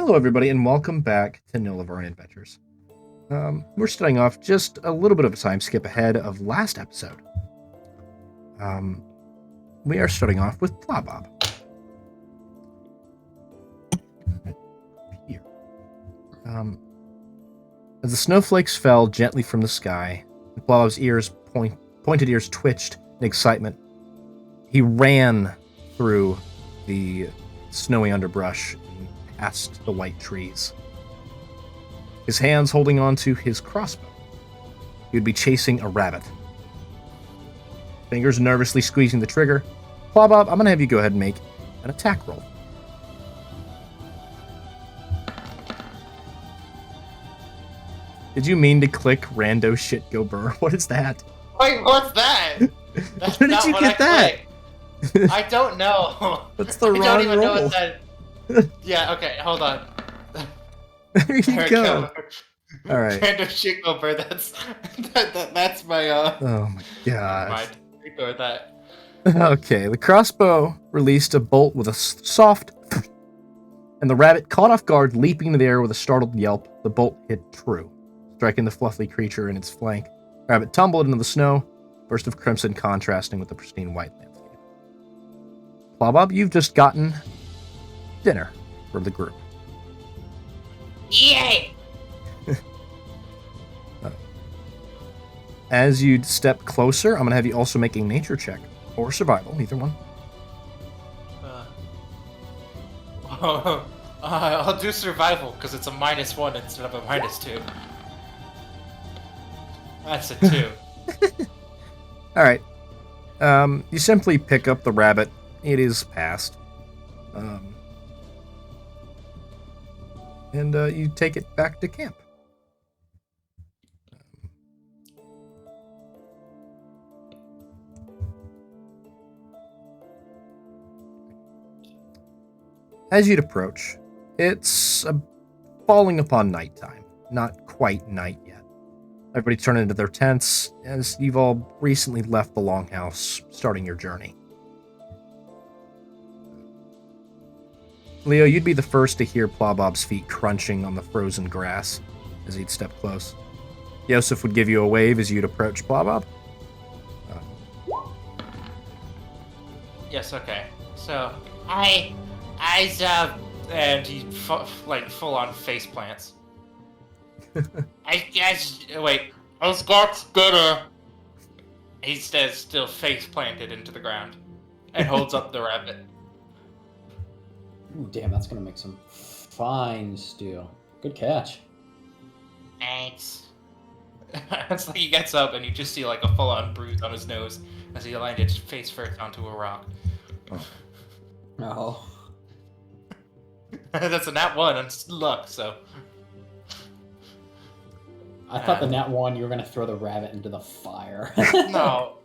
Hello, everybody, and welcome back to Nhildivarian Adventures. We're starting off just a little bit of a time skip ahead of last episode. We are starting off with Plabob. Here. As the snowflakes fell gently from the sky, Plabob's pointed ears twitched in excitement. He ran through the snowy underbrush and past the white trees, his hands holding onto his crossbow. He would be chasing a rabbit. Fingers nervously squeezing the trigger. Plabob, I'm going to have you go ahead and make an attack roll. Did you mean to click rando shit go burr? What is that? Wait, what's that? That's Where did you get that? I don't know. That's the I wrong don't even roll. know what that. Yeah, okay, hold on. There you go. All right. Random shit over. That's my Oh my gosh. mind. Ignore that. Okay, the crossbow released a bolt with a soft, and the rabbit, caught off guard, leaping into the air with a startled yelp. The bolt hit true, striking the fluffy creature in its flank. The rabbit tumbled into the snow, burst of crimson contrasting with the pristine white landscape. Plabob, you've just gotten dinner for the group. Yay! As you step closer, I'm going to have you also make a nature check, or survival, either one. I'll do survival, because it's a -1 instead of a -2. That's a 2. Alright. You simply pick up the rabbit. It is past. And you take it back to camp. As you'd approach, it's falling upon nighttime. Not quite night yet. Everybody turned into their tents as you've all recently left the longhouse, starting your journey. Leo, you'd be the first to hear Plabob's feet crunching on the frozen grass as he'd step close. Yosef would give you a wave as you'd approach Plabob. Yes, okay. So, and he full on face plants. I was got better. He says, still face planted into the ground, and holds up the rabbit. Ooh, damn, that's gonna make some fine stew. Good catch. Thanks. It's like he gets up and you just see like a full on bruise on his nose as he landed face first onto a rock. Oh. That's a nat 1 on luck, so. I thought the nat 1 you were gonna throw the rabbit into the fire. No.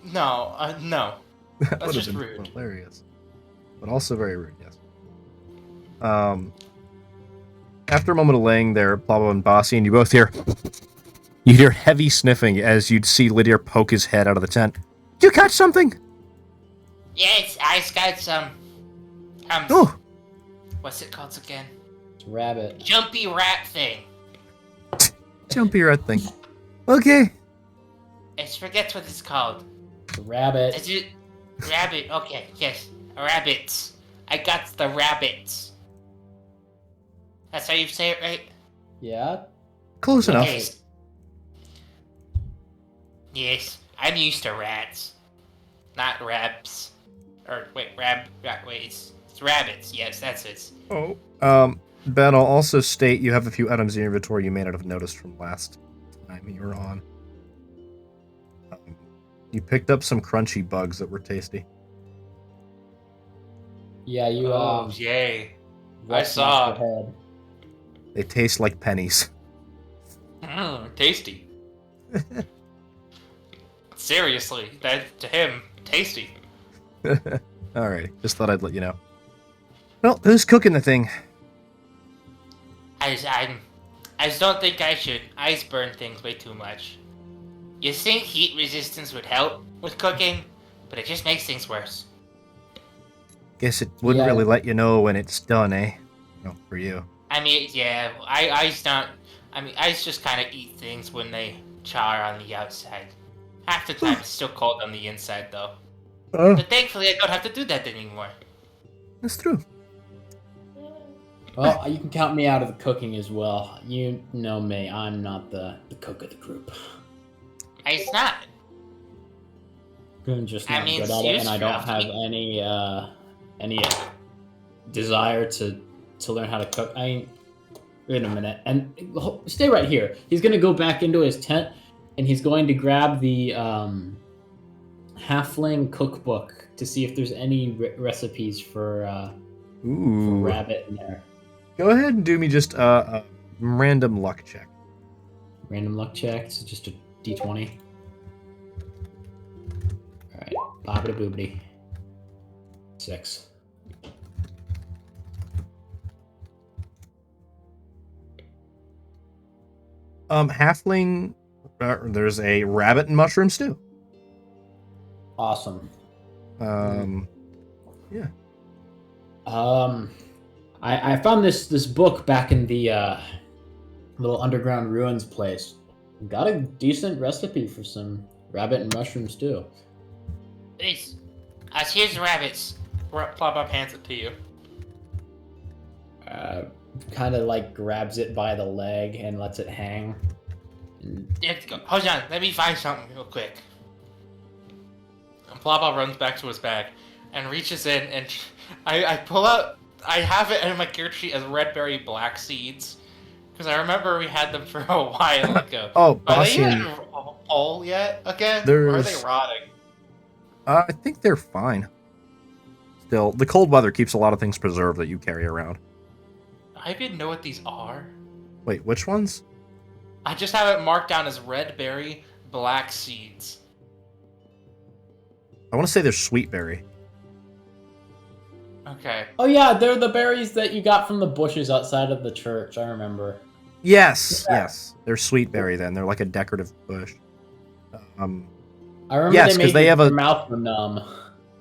No. That That's would just have been rude. hilarious. But also very rude, yes. After a moment of laying there, Plabob and Bossy, and you both hear... You hear heavy sniffing as you'd see Lydia poke his head out of the tent. Did you catch something? Yes, I got some. Oh! What's it called again? It's rabbit. Jumpy rat thing. Jumpy rat thing. Okay. I forget what it's called. The rabbit. Is it rabbit? Okay, yes, rabbits. I got the rabbits. That's how you say it, right? Yeah. Close enough. Yes. Yes, I'm used to rats, not rabs. Or wait, it's rabbits. Yes, that's it. Oh. Ben, I'll also state you have a few items in your inventory you may not have noticed from last time you were on. You picked up some crunchy bugs that were tasty. Yeah, you. Oh, yay! I rough saw. smashed your head. They taste like pennies. Tasty. Seriously, that to him, tasty. Alright, just thought I'd let you know. Well, who's cooking the thing? I just don't think I should ice burn things way too much. You think heat resistance would help with cooking, but it just makes things worse. Guess it wouldn't Yeah. really let you know when it's done, eh? Oh, for you. I mean, yeah, I just kind of eat things when they char on the outside. Half the time it's still cold on the inside, though. Oh, But thankfully, I don't have to do that anymore. that's true. Well, you can count me out of the cooking as well. You know me. I'm not the cook of the group. It's not. I'm just I not mean, good at it, and I don't seriously, have any desire to learn how to cook. Wait a minute, and stay right here. He's gonna go back into his tent, and he's going to grab the halfling cookbook to see if there's any recipes for Ooh. rabbit in there. Go ahead and do me just a random luck check. Random luck check. It's just a d20. All right, bobbity boobity. 6. Halfling. There's a rabbit and mushroom stew. Awesome. Yeah. I found this book back in the little underground ruins place. Got a decent recipe for some rabbit and mushroom stew. Please. Here's the rabbits. Plop hands it to you. Kind of like grabs it by the leg and lets it hang. Hold on, let me find something real quick. And Plaba runs back to his bag and reaches in, and I pull out. I have it in my character sheet as red berry black seeds because I remember we had them for a while ago. Oh, are they Boston. in a hole yet again? Or are they rotting? I think they're fine. Still, the cold weather keeps a lot of things preserved that you carry around. I didn't know what these are. Wait, which ones? I just have it marked down as red berry black seeds. I want to say they're sweet berry. Okay. Oh yeah, they're the berries that you got from the bushes outside of the church. I remember. Yes, yes. They're sweet berry then. They're like a decorative bush. I remember yes, they 'cause made they have your a- mouth were numb.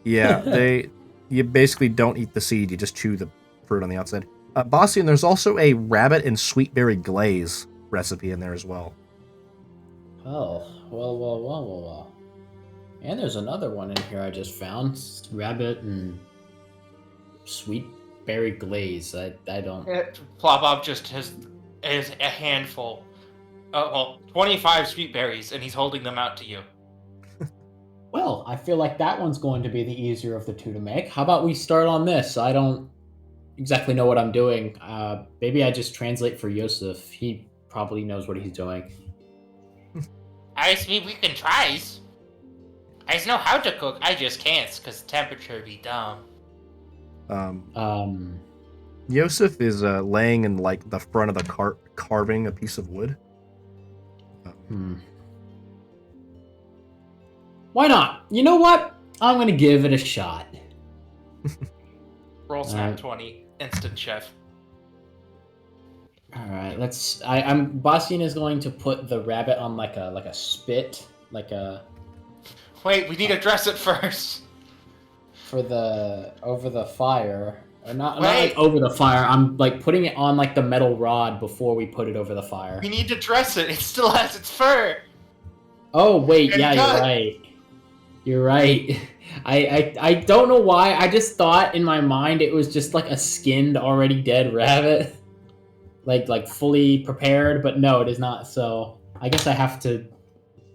Yeah, you basically don't eat the seed, you just chew the fruit on the outside. Bossian, there's also a rabbit and sweet berry glaze recipe in there as well. Oh, well. And there's another one in here I just found. It's rabbit and sweet berry glaze. I don't... Plop just has a handful. 25 sweet berries, and he's holding them out to you. Well, I feel like that one's going to be the easier of the two to make. How about we start on this? I don't exactly know what I'm doing. Maybe I just translate for Yosef. He probably knows what he's doing. I mean, we can try. I know how to cook, I just can't, because temperature be dumb. Yosef is laying in like the front of the cart, carving a piece of wood. Why not? You know what? I'm gonna give it a shot. Roll snap 20, instant chef. All right, let's. I'm. Bastian is going to put the rabbit on like a spit, like a. Wait, we need to dress it first. For the over the fire, or not Wait. like over the fire. I'm like putting it on like the metal rod before we put it over the fire. We need to dress it. It still has its fur. Oh wait, And yeah, cut. you're right. You're right. I don't know why. I just thought in my mind it was just like a skinned, already dead rabbit, like fully prepared. But no, it is not. So I guess I have to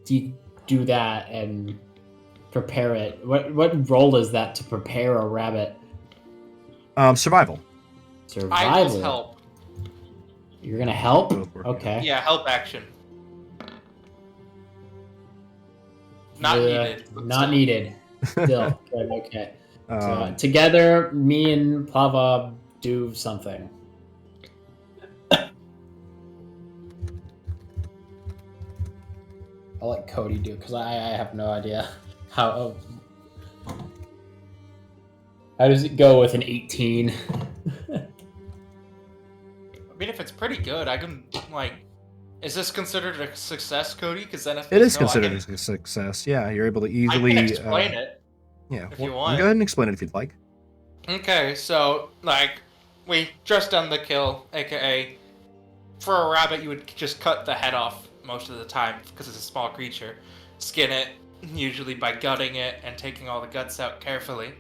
do that and prepare it. What role is that to prepare a rabbit? Survival. Survival. I will help. You're gonna help? Both work, Okay. Yeah, help action. Not needed. but Not still. needed. Still. Good, okay. So Um, together, me and Plava do something. I'll let Cody do because I have no idea how. How does it go with an 18? I mean, if it's pretty good, I can like. Is this considered a success, Cody? Because then if it is no, considered a success. Yeah, you're able to easily. I can explain it. Yeah, if you well, want. Go ahead and explain it if you'd like. Okay, so like we just done the kill, aka for a rabbit you would just cut the head off most of the time because it's a small creature. Skin it, usually by gutting it and taking all the guts out carefully.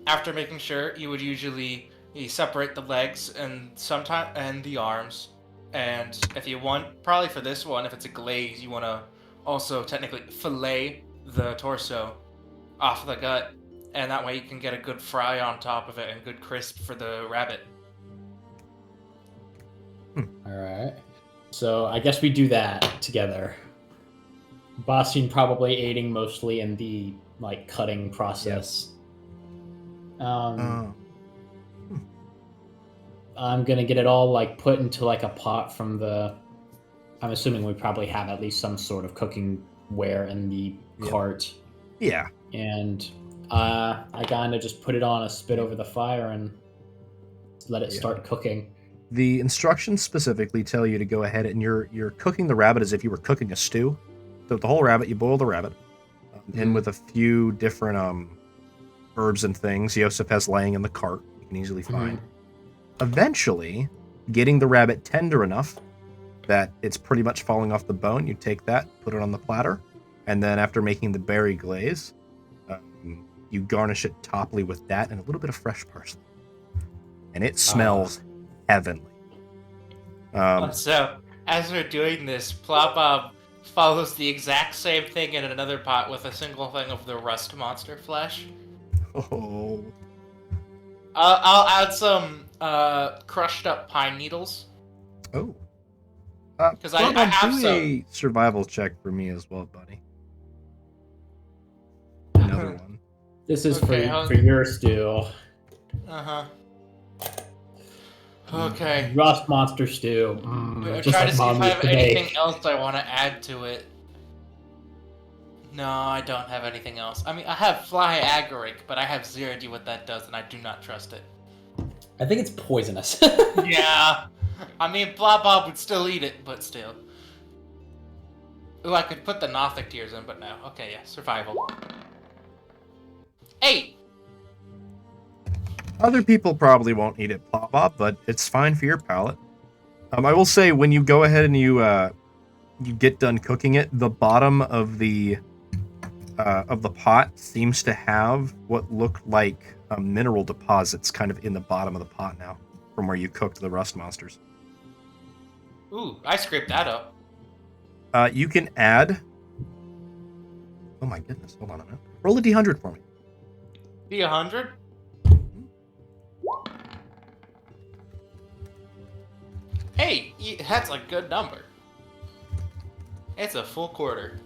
After making sure, you would usually separate the legs and the arms. And if you want, probably for this one, if it's a glaze, you want to also technically fillet the torso off the gut, and that way you can get a good fry on top of it and good crisp for the rabbit. All right. So I guess we do that together. Bastian probably aiding mostly in the cutting process. I'm gonna get it all put into a pot from the. I'm assuming we probably have at least some sort of cooking ware in the cart. Yeah. And I kind of just put it on a spit over the fire and let it start cooking. The instructions specifically tell you to go ahead and you're cooking the rabbit as if you were cooking a stew. So the whole rabbit, you boil the rabbit, in with a few different herbs and things Yosef has laying in the cart. You can easily find. Eventually, getting the rabbit tender enough that it's pretty much falling off the bone, you take that, put it on the platter, and then after making the berry glaze, you garnish it toply with that and a little bit of fresh parsley. And it smells heavenly. So, as we're doing this, Plop follows the exact same thing in another pot with a single thing of the rust monster flesh. Oh. I'll add some crushed up pine needles. Oh. Because I have do some. a survival check for me as well, buddy. Another one. This is Okay, for your stew. Okay. Rust monster stew. I'm Just trying like to see Mom if I used have to make. anything else I want to add to it. No, I don't have anything else. I mean, I have fly agaric, but I have zero idea what that does, and I do not trust it. I think it's poisonous. Yeah. I mean, Bob would still eat it, but still. Ooh, I could put the Nothic tears in, but no. Okay, yeah, survival. 8! Other people probably won't eat it, Bob, but it's fine for your palate. I will say, when you go ahead and you get done cooking it, the bottom of the pot seems to have what look like mineral deposits kind of in the bottom of the pot now, from where you cooked the rust monsters. Ooh, I scraped that up. You can add... Oh my goodness, hold on a minute. Roll a d100 for me. Be 100? Hey, that's a good number. It's a full quarter.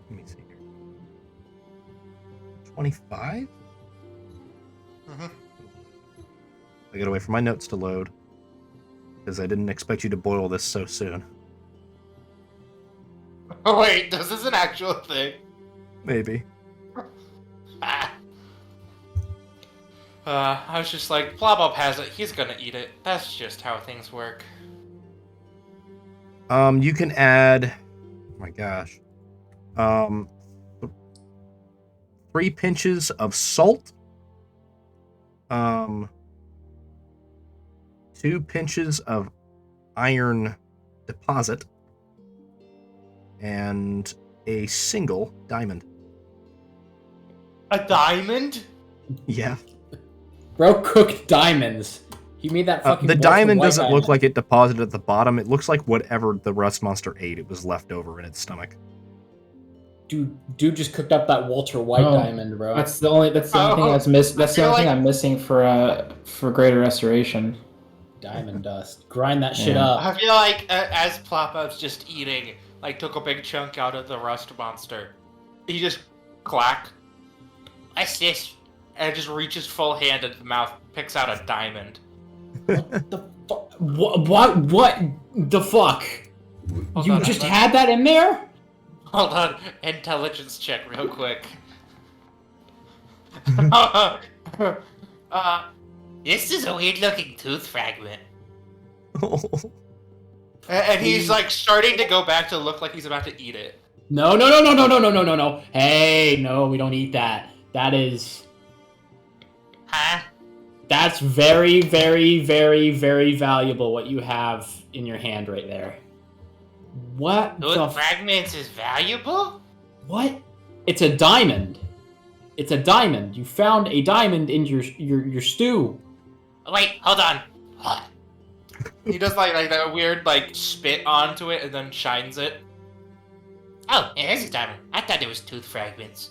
Let me see here. 25? I gotta wait for my notes to load, because I didn't expect you to boil this so soon. Oh wait, this is an actual thing. Maybe. I was just like, Blobob has it, he's gonna eat it. That's just how things work. You can add... Oh my gosh. 3 pinches of salt. 2 pinches of iron deposit. And a single diamond. A diamond? Yeah. Bro cooked diamonds. He made that fucking. The Walter diamond White doesn't diamond. look like it deposited at the bottom. It looks like whatever the rust monster ate, it was left over in its stomach. Dude just cooked up that Walter White Oh, diamond, bro. That's the only thing that's missing. That's the I feel only thing like- I'm missing for greater restoration. Diamond dust. Grind that shit Yeah. up. I feel like as Plopop's just eating, took a big chunk out of the rust monster, he just clack. What's this? And just reaches full hand into the mouth, picks out a diamond. What the fuck? What the fuck? Hold You on, just hold had that in there? Hold on, intelligence check real quick. This is a weird looking tooth fragment. And he's starting to go back to look like he's about to eat it. No, no, no, no, no, no, no, no, no, no. Hey, no, we don't eat that. Huh? That's very, very, very, very valuable, what you have in your hand right there. What Those the fragments is valuable? What? It's a diamond. It's a diamond. You found a diamond in your stew. Wait, hold on. He does like that weird like spit onto it and then shines it. Oh, it is a diamond. I thought it was tooth fragments.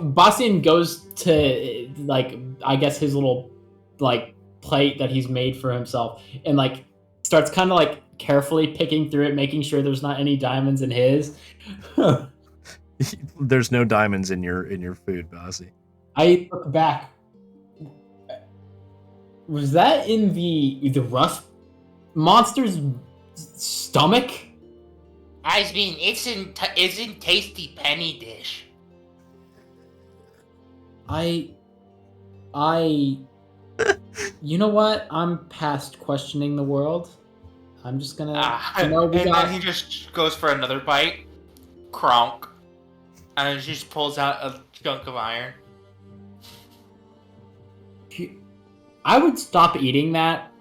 Bastian goes to like I guess his little like plate that he's made for himself and like starts kind of like carefully picking through it, making sure there's not any diamonds in his. There's no diamonds in your food, Bossy. I look back. Was that in the rust monster's stomach? I mean, it's in tasty penny dish. You know what? I'm past questioning the world. I'm just gonna. Then he just goes for another bite. Kronk. And he just pulls out a chunk of iron. I would stop eating that.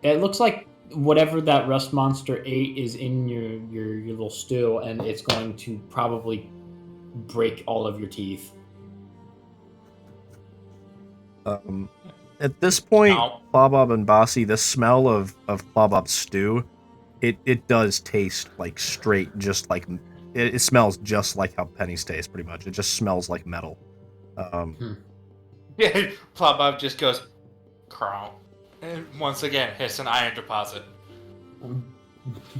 It looks like whatever that rust monster ate is in your little stew, and it's going to probably break all of your teeth. At this point, No. Plobbob and Bossy, the smell of Plobbob's stew, it does taste like straight, just like it smells just like how pennies taste, pretty much. It just smells like metal. Plobbob just goes, Kronk. And once again, hits an iron deposit.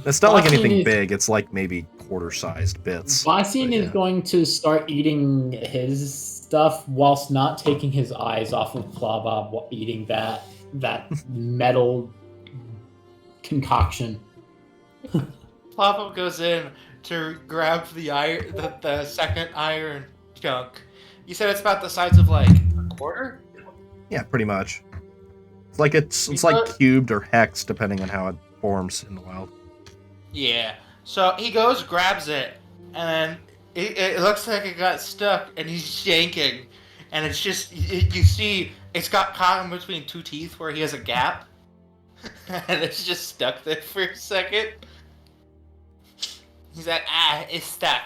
It's not like Bastian anything is- big. It's like maybe quarter-sized bits. Bastian But is yeah. going to start eating his stuff whilst not taking his eyes off of Plobbob while eating that metal concoction. Plobbob goes in to grab the second iron chunk. You said it's about the size of like a quarter? Yeah, pretty much. It's like cubed or hex, depending on how it forms in the wild. Yeah. So he goes, grabs it, and it looks like it got stuck, and he's yanking, and it's just you see it's got caught in between two teeth where he has a gap, and it's just stuck there for a second. He's like, it's stuck.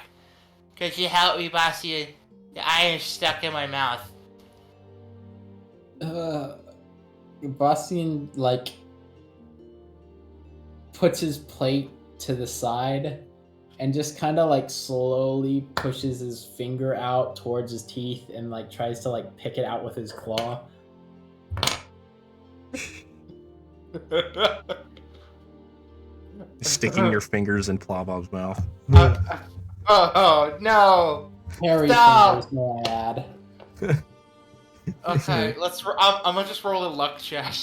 Could you help me, Bossy? The iron's stuck in my mouth. Bastian like puts his plate to the side and just kind of like slowly pushes his finger out towards his teeth and like tries to like pick it out with his claw. Sticking your fingers in Plobbob's mouth. Oh no! Hairy Stop! fingers, may I add. Okay, I'm gonna just roll a luck check.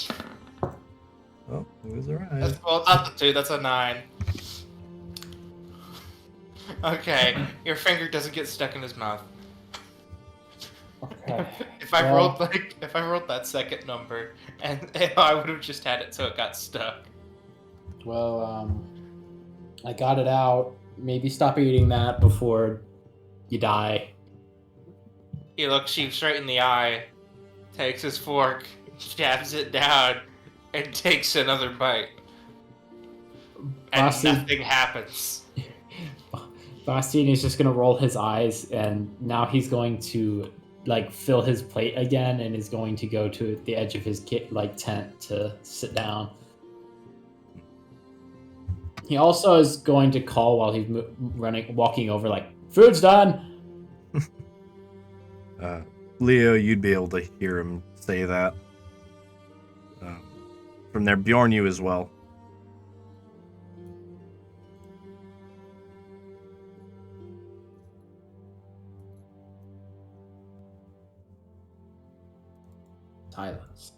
Oh, it was alright. Well, it's not the 2, that's a 9. Okay, your finger doesn't get stuck in his mouth. Okay. If I Well- rolled that second number, and I would have just had it so it got stuck. Well, I got it out. Maybe stop eating that before you die. He looks you straight in the eye, takes his fork, jabs it down, and takes another bite. And Bossy- nothing happens. Bastian is just gonna roll his eyes, and now he's going to like fill his plate again, and is going to go to the edge of his tent to sit down. He also is going to call while he's walking over, like, "Food's done." Leo, you'd be able to hear him say that. From there, Bjorn, you as well. Silence.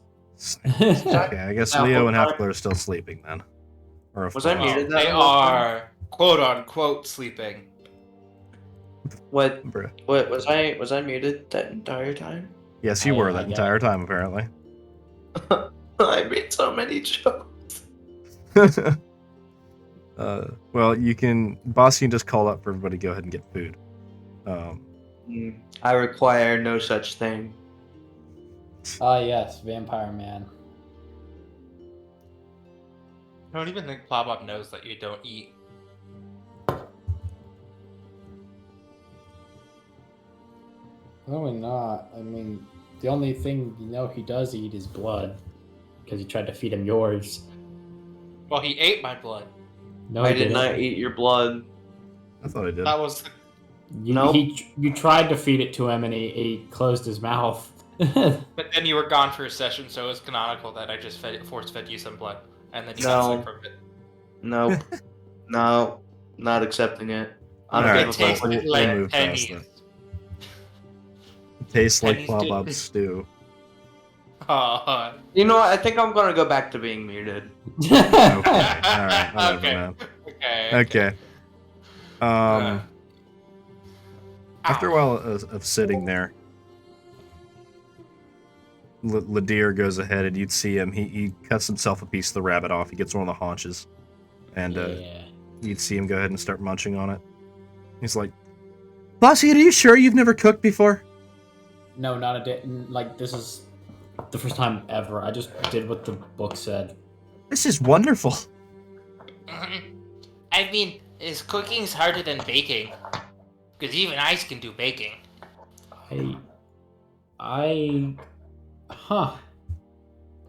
Okay, I guess Leo and Hefler are still sleeping then. Or if Was I not- muted? They are quote unquote sleeping. What Bruh. was I muted that entire time? Yes, you Oh, were I that get entire time, apparently. I made so many jokes. Well, you can, boss. You can just call up for everybody. Go ahead and get food. I require no such thing. Ah, yes, Vampire Man. I don't even think Plobop knows that you don't eat. Probably not. I mean, the only thing you know he does eat is blood, because you tried to feed him yours. Well, he ate my blood. No, I he did didn't. not eat your blood. I thought I did. That was Nope. You tried to feed it to him, and he closed his mouth. But then you were gone for a session, so it was canonical that I just force fed you some blood, and then you got No. sick from it. Nope. No. Not accepting it. I don't Alright, give a tastes fuck. we'll like move past pennies. that. It tastes like Pennies did- Plobob's stew. Oh. You know what? I think I'm gonna go back to being muted. Okay. Alright, whatever, Okay. man. Okay. Okay. Ow. After a while of sitting there, Ladir goes ahead and you'd see him. He cuts himself a piece of the rabbit off. He gets one of the haunches. And Yeah. you'd see him go ahead and start munching on it. He's like, Bossy, are you sure you've never cooked before? No, not a day. Like, this is the first time ever. I just did what the book said. This is wonderful. I mean, is cooking's harder than baking? Because even I can do baking. Huh.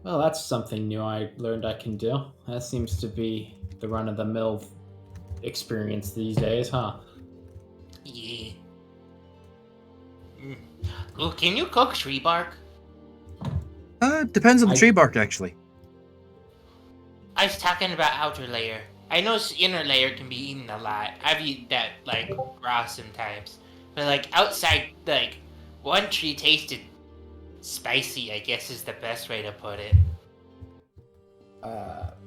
Well, that's something new I learned I can do. That seems to be the run-of-the-mill experience these days, huh? Yeah. Ooh, can you cook tree bark? Depends on the I- tree bark, actually. I was talking about outer layer. I know inner layer can be eaten a lot. I've eaten that, like, raw sometimes. But, like, outside, like, one tree tasted spicy, I guess is the best way to put it.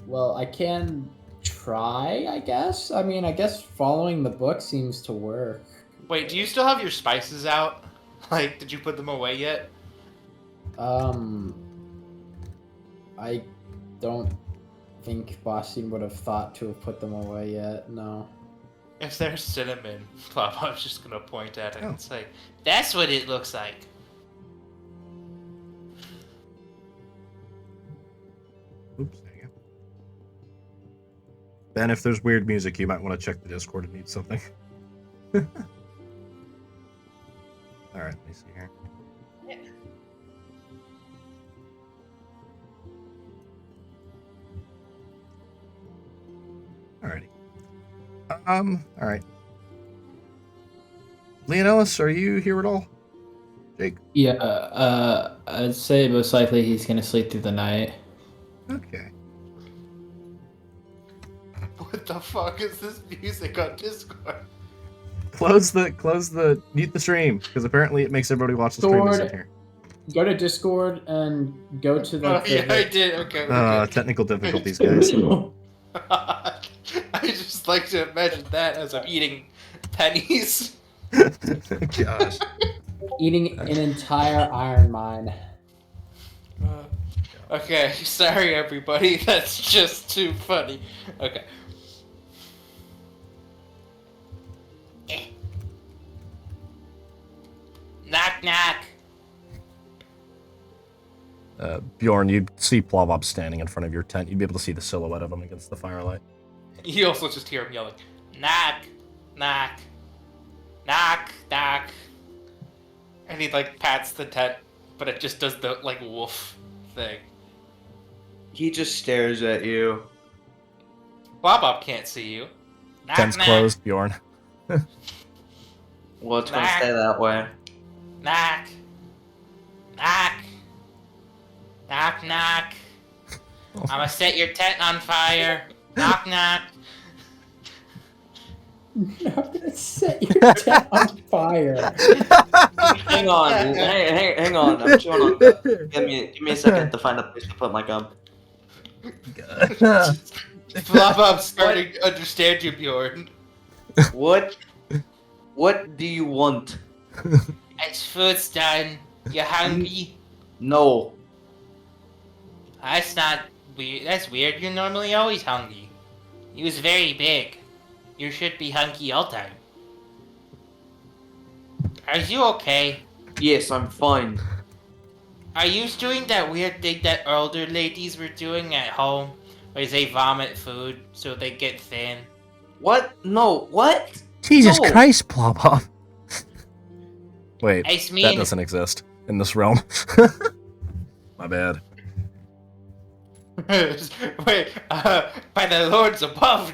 Well, I can try, I guess. I mean, I guess following the book seems to work. Wait, do you still have your spices out? Like, did you put them away yet? I don't think Bossy would have thought to have put them away yet, no. If there's cinnamon, Plop, I was just gonna point at it Oh. and say, that's what it looks like. Oops, there you go. Ben, if there's weird music, you might want to check the Discord and need something. Alright, let me see here. Alrighty. Alright. Leonellis, are you here at all? Jake? Yeah, I'd say most likely he's gonna sleep through the night. Okay. What the fuck is this music on Discord? Mute the stream, because apparently it makes everybody watch the stream that's in Sword. here. Go to Discord and go to Oh, the... yeah, I did. Okay, we're good. Technical difficulties, guys. I just like to imagine that as I'm eating pennies. Gosh. Eating an entire iron mine. Okay, sorry everybody, that's just too funny. Okay. Knock knock. Bjorn, you'd see Plovob standing in front of your tent. You'd be able to see the silhouette of him against the firelight. You also just hear him yelling, knock, knock, knock, knock. And he like pats the tent, but it just does the like woof thing. He just stares at you. Bob can't see you. Knock, Tent's knock, closed, Bjorn. Well, it's gonna Knock. stay that way. Knock, knock, knock, knock. I'ma set your tent on fire. Knock, knock. I'm gonna set your tent on fire. Hang on, hang on. I'm chewing on that. Give me a second to find a place to put my gum. Bob starting to understand you, Bjorn. What do you want? It's food's done. You hungry? No. That's not weird. That's weird. You're normally always hungry. He was very big. You should be hunky all time. Are you okay? Yes, I'm fine. Are you doing that weird thing that older ladies were doing at home? Where they vomit food so they get thin? What? No, what? Jesus No. Christ, Plop. Wait, I that mean, doesn't exist in this realm. My bad. wait, by the lords above.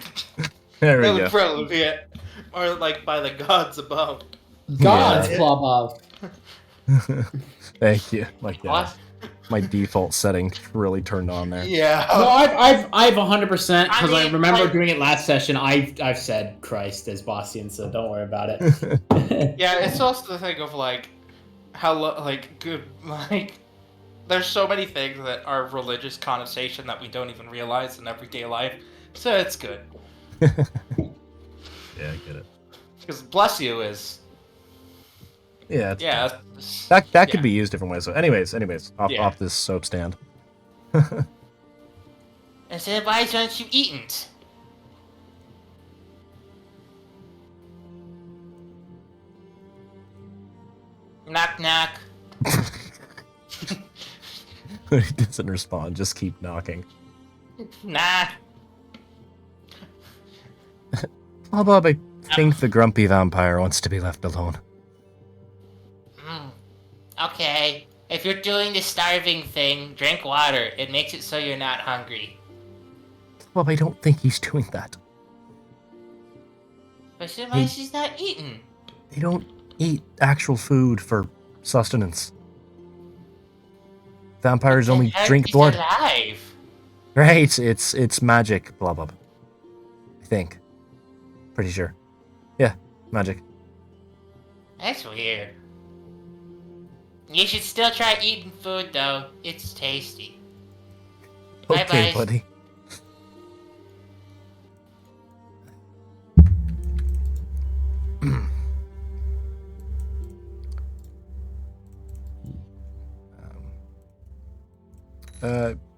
There we No go. problem yet. Or like by the gods above. Gods, Yeah. Plobov. Thank you. My God. What? My default setting really turned on there. Yeah. No, I've 100% because I I mean, remember like- doing it last session. I've said Christ as Bastian, so don't worry about it. Yeah, it's also the thing of like how good there's so many things that are religious connotation that we don't even realize in everyday life. So it's good. Yeah, I get it. Because bless you is Yeah, it's yeah. that could yeah. be used different ways. So, anyways, off Yeah. off this soap stand. And so why don't you eat? Knock knock. He doesn't respond. Just keep knocking. Nah. Bob, I think the grumpy vampire wants to be left alone. Okay. If you're doing the starving thing, drink water. It makes it so you're not hungry. Bob, I don't think he's doing that. But sometimes she's not eating. They don't eat actual food for sustenance. Vampires only drink He's blood. alive. Right, it's magic, blah blah. I think. Pretty sure. Yeah, magic. That's weird. You should still try eating food though. It's tasty. Okay, Bye-bye. buddy.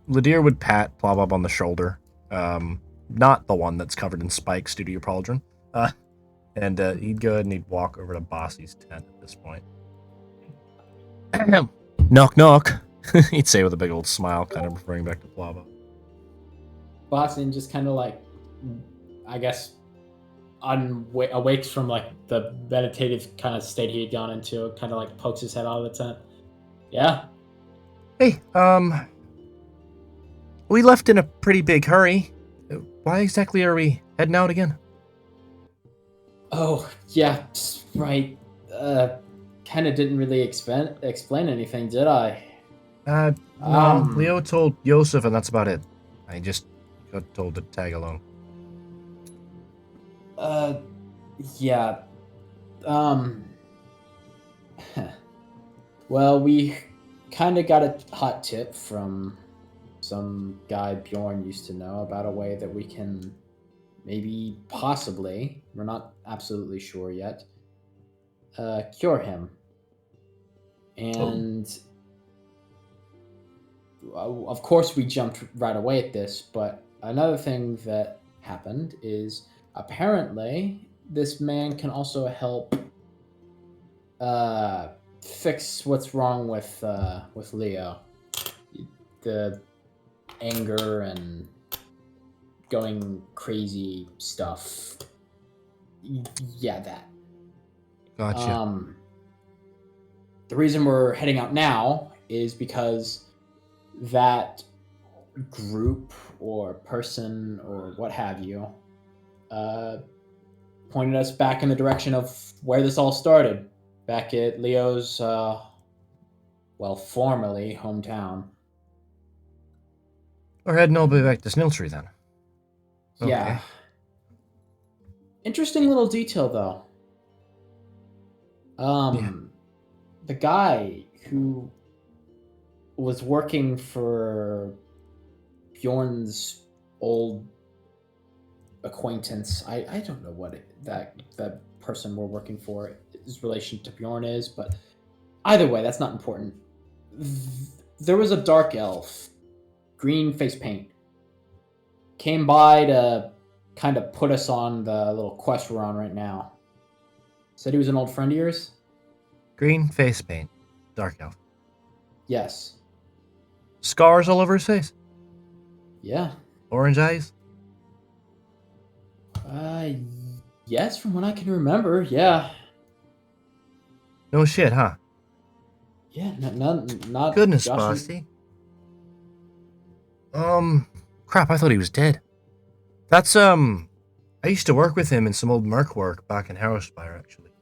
Ladir would pat Plobob on the shoulder. Not the one that's covered in spikes due to your pauldron. And he'd go ahead and he'd walk over to Bossy's tent at this point. Knock, knock. He'd say with a big old smile, kind of referring back to Plobob. Bastian just kind of like, I guess, awakes from like the meditative kind of state he had gone into, kind of like pokes his head out of the tent. Yeah. Hey, we left in a pretty big hurry. Why exactly are we heading out again? Oh, yeah, right. Kind of didn't really explain anything, did I? No, Leo told Yosef and that's about it. I just got told to tag along. Yeah. Well, we kind of got a hot tip from some guy Bjorn used to know about a way that we can possibly, we're not absolutely sure yet, cure him. And of course we jumped right away at this, but another thing that happened is apparently this man can also help fix what's wrong with Leo. The anger and going crazy stuff. Yeah, that. Gotcha. The reason we're heading out now is because that group or person or what have you pointed us back in the direction of where this all started, back at Leo's, formerly hometown. We're heading all the way back to Snilltree then. Yeah. Okay. Interesting little detail, though. The guy who was working for Bjorn's old acquaintance, I don't know what that person we're working for his relation to Bjorn is, but either way, that's not important. There was a dark elf, green face paint, came by to kind of put us on the little quest we're on right now. Said he was an old friend of yours? Green face paint. Dark elf. Yes. Scars all over his face. Yeah. Orange eyes. Uh, yes, from what I can remember, yeah. No shit, huh? Yeah, not Goodness, Josh. Bossy. Crap, I thought he was dead. That's, I used to work with him in some old merc work back in Harrowspire, actually.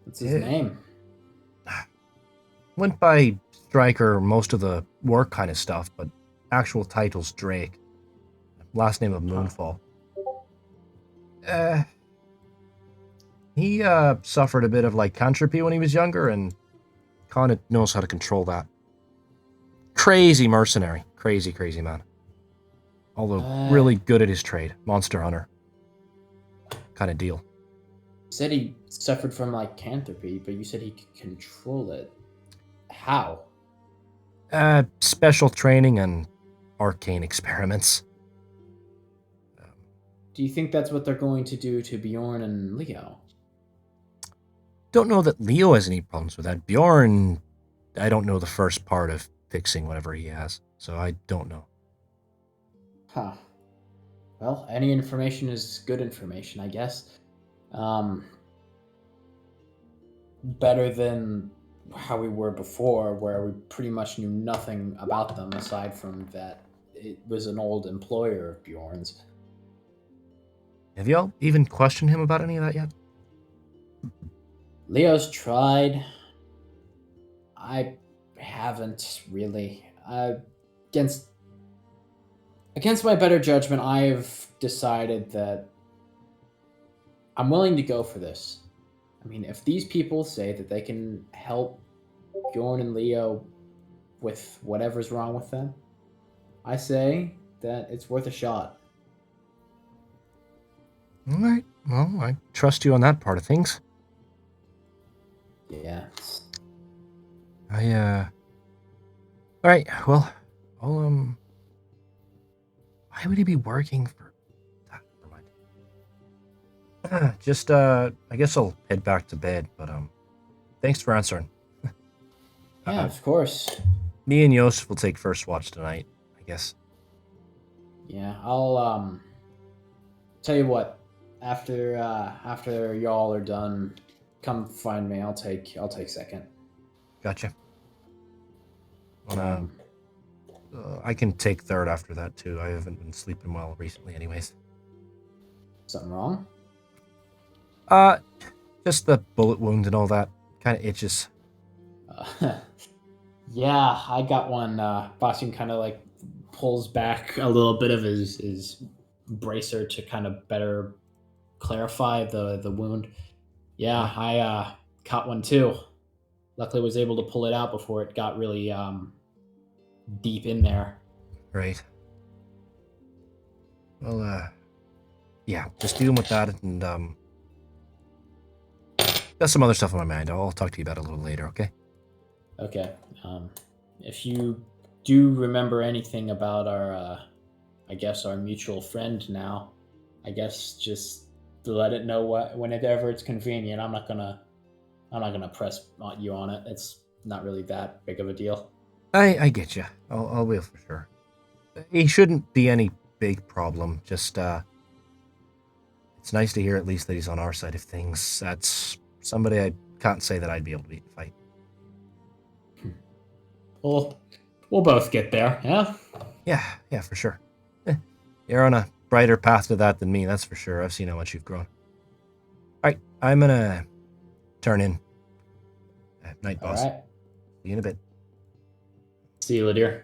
What's his name? Went by Striker most of the work kind of stuff, but actual title's Drake. Last name of Moonfall. He suffered a bit of lycanthropy when he was younger and kind of knows how to control that. Crazy mercenary. Crazy, crazy man. Although really good at his trade. Monster hunter. Kind of deal. You said he suffered from lycanthropy, but you said he could control it. How? Special training and arcane experiments. Do you think that's what they're going to do to Bjorn and Leo? Don't know that Leo has any problems with that. Bjorn, I don't know the first part of fixing whatever he has, so I don't know. Huh. Well, any information is good information, I guess. Better than how we were before, where we pretty much knew nothing about them aside from that it was an old employer of Bjorn's. Have y'all even questioned him about any of that yet? Leo's tried. I haven't really. Against my better judgment, I've decided that I'm willing to go for this. I mean, if these people say that they can help Bjorn and Leo with whatever's wrong with them, I say that it's worth a shot. All right. Well, I trust you on that part of things. Yeah. All right. Well, I'll why would he be working for that? Never mind. Just I guess I'll head back to bed. But thanks for answering. Yeah, of course. Me and Yosef will take first watch tonight, I guess. Yeah, I'll tell you what. After y'all are done, come find me. I'll take second. Gotcha. I can take third after that too. I haven't been sleeping well recently, anyways. Something wrong? Just the bullet wound and all that kind of itches. Yeah, I got one. Bastian kind of pulls back a little bit of his bracer to kind of better clarify the wound. Yeah, I caught one too. Luckily, was able to pull it out before it got really deep in there. Right. Well, yeah, just dealing with that and got some other stuff on my mind. I'll talk to you about it a little later, okay? Okay. If you do remember anything about our, I guess our mutual friend now, I guess just let it know whenever it's convenient. I'm not gonna press you on it. It's not really that big of a deal. I get you. I'll will for sure. He shouldn't be any big problem. Just it's nice to hear at least that he's on our side of things. That's somebody I can't say that I'd be able to beat in a fight. We'll both get there, yeah? Yeah, for sure. You're on a brighter path to that than me, that's for sure. I've seen how much you've grown. All right, I'm gonna turn in. Night, boss. All right. See you in a bit. See you, Lydia.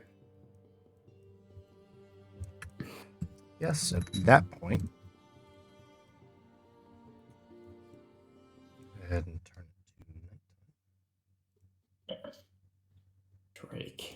Yes, at that point. Go ahead and turn it to night. Drake.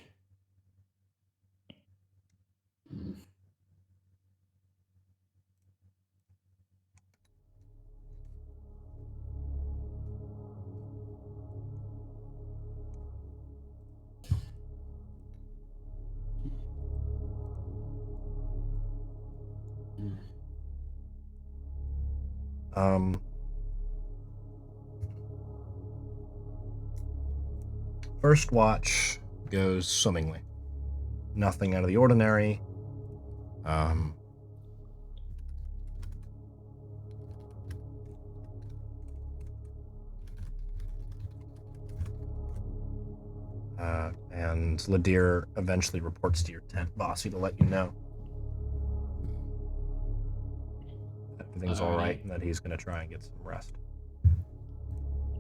First watch goes swimmingly. Nothing out of the ordinary. And Ladir eventually reports to your tent, Bossy, to let you know that everything's all right and that he's going to try and get some rest.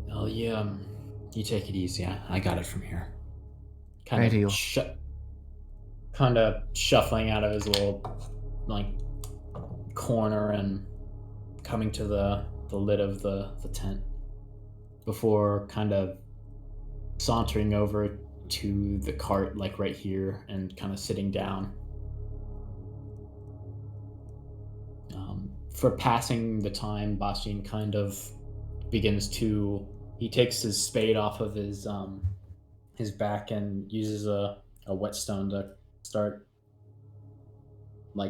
Well, you take it easy. I got it from here. Right, Heel. Kind of shuffling out of his little corner and coming to the lid of the tent before kind of sauntering over to the cart right here and kind of sitting down. For passing the time, Bastian kind of begins to... He takes his spade off of his back and uses a whetstone to start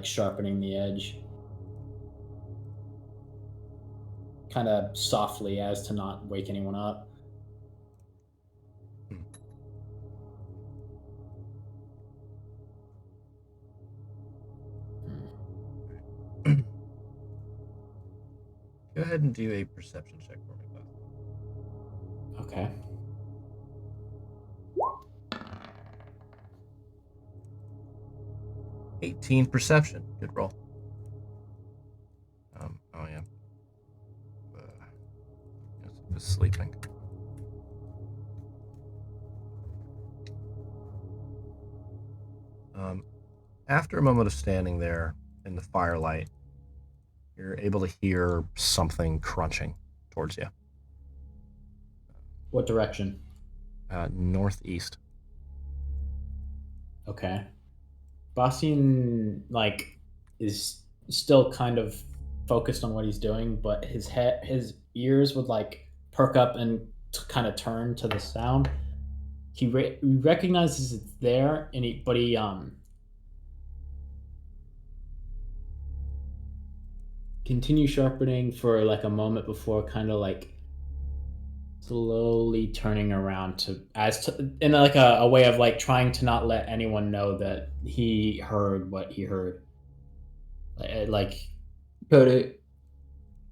sharpening the edge. Kind of softly as to not wake anyone up. Go ahead and do a perception check for me, Bob. Okay. $18 perception. Good roll. Oh yeah. He was sleeping. After a moment of standing there in the firelight, you're able to hear something crunching towards you. What direction? Northeast. Okay. Bastian is still kind of focused on what he's doing, but his ears would perk up and kind of turn to the sound. He recognizes it's there, and he continues sharpening for a moment before kind of slowly turning around in a way of trying to not let anyone know that he heard what he heard. Cody.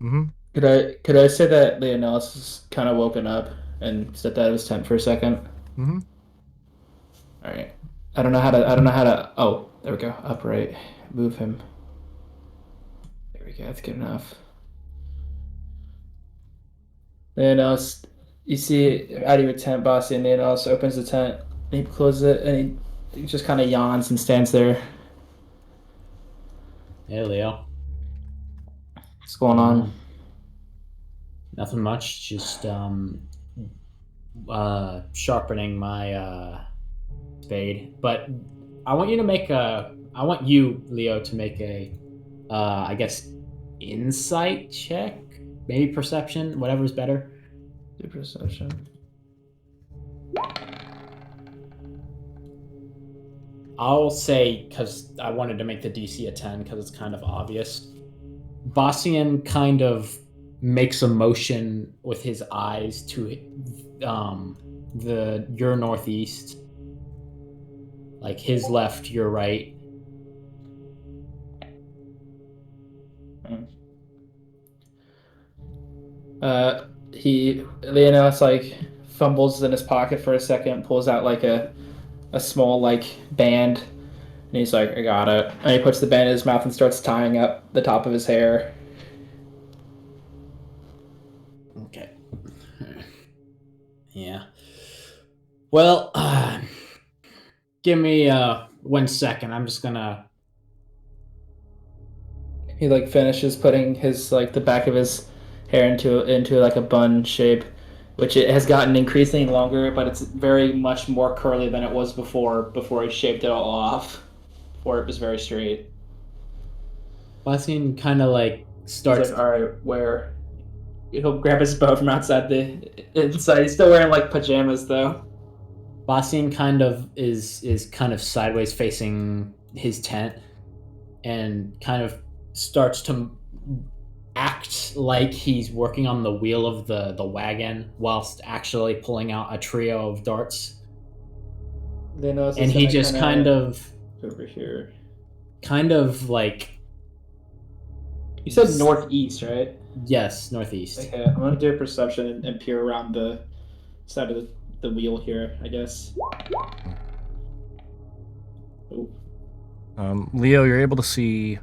Mm-hmm. Could I say that Leonelis is kind of woken up and stepped out of his tent for a second? Mm-hmm. All right. I don't know how to. Oh, there we go. Upright. Move him. There we go. That's good enough. Leonelis, you see out of your tent, Bossy, and Leonelis opens the tent. And he closes it, and he just kind of yawns and stands there. Hey, Leo. What's going on? Nothing much. Just sharpening my spade. But I want you, Leo, to make a I guess insight check, maybe perception, whatever's better. Do perception. I'll say, because I wanted to make the DC a 10 because it's kind of obvious. Bastian kind of makes a motion with his eyes to your northeast, his left, your right. Leonelis fumbles in his pocket for a second, pulls out a small band, and he's like, I got it. And he puts the band in his mouth and starts tying up the top of his hair. Okay. Yeah. Well, give me 1 second. I'm just gonna... He finishes putting his the back of his hair into a bun shape, which it has gotten increasingly longer, but it's very much more curly than it was before he shaved it all off. Before it was very straight. Bastian kind of starts... He's all right, where? He'll grab his bow from outside the inside. He's still wearing pajamas though. Bastian kind of is kind of sideways facing his tent and kind of starts to act like he's working on the wheel of the wagon whilst actually pulling out a trio of darts. They know And he just kind of over here. kind of like, You said northeast, right? yes, northeast. Okay, I'm gonna do a perception and peer around the side of the wheel here, I guess. Oh. Leo, you're able to see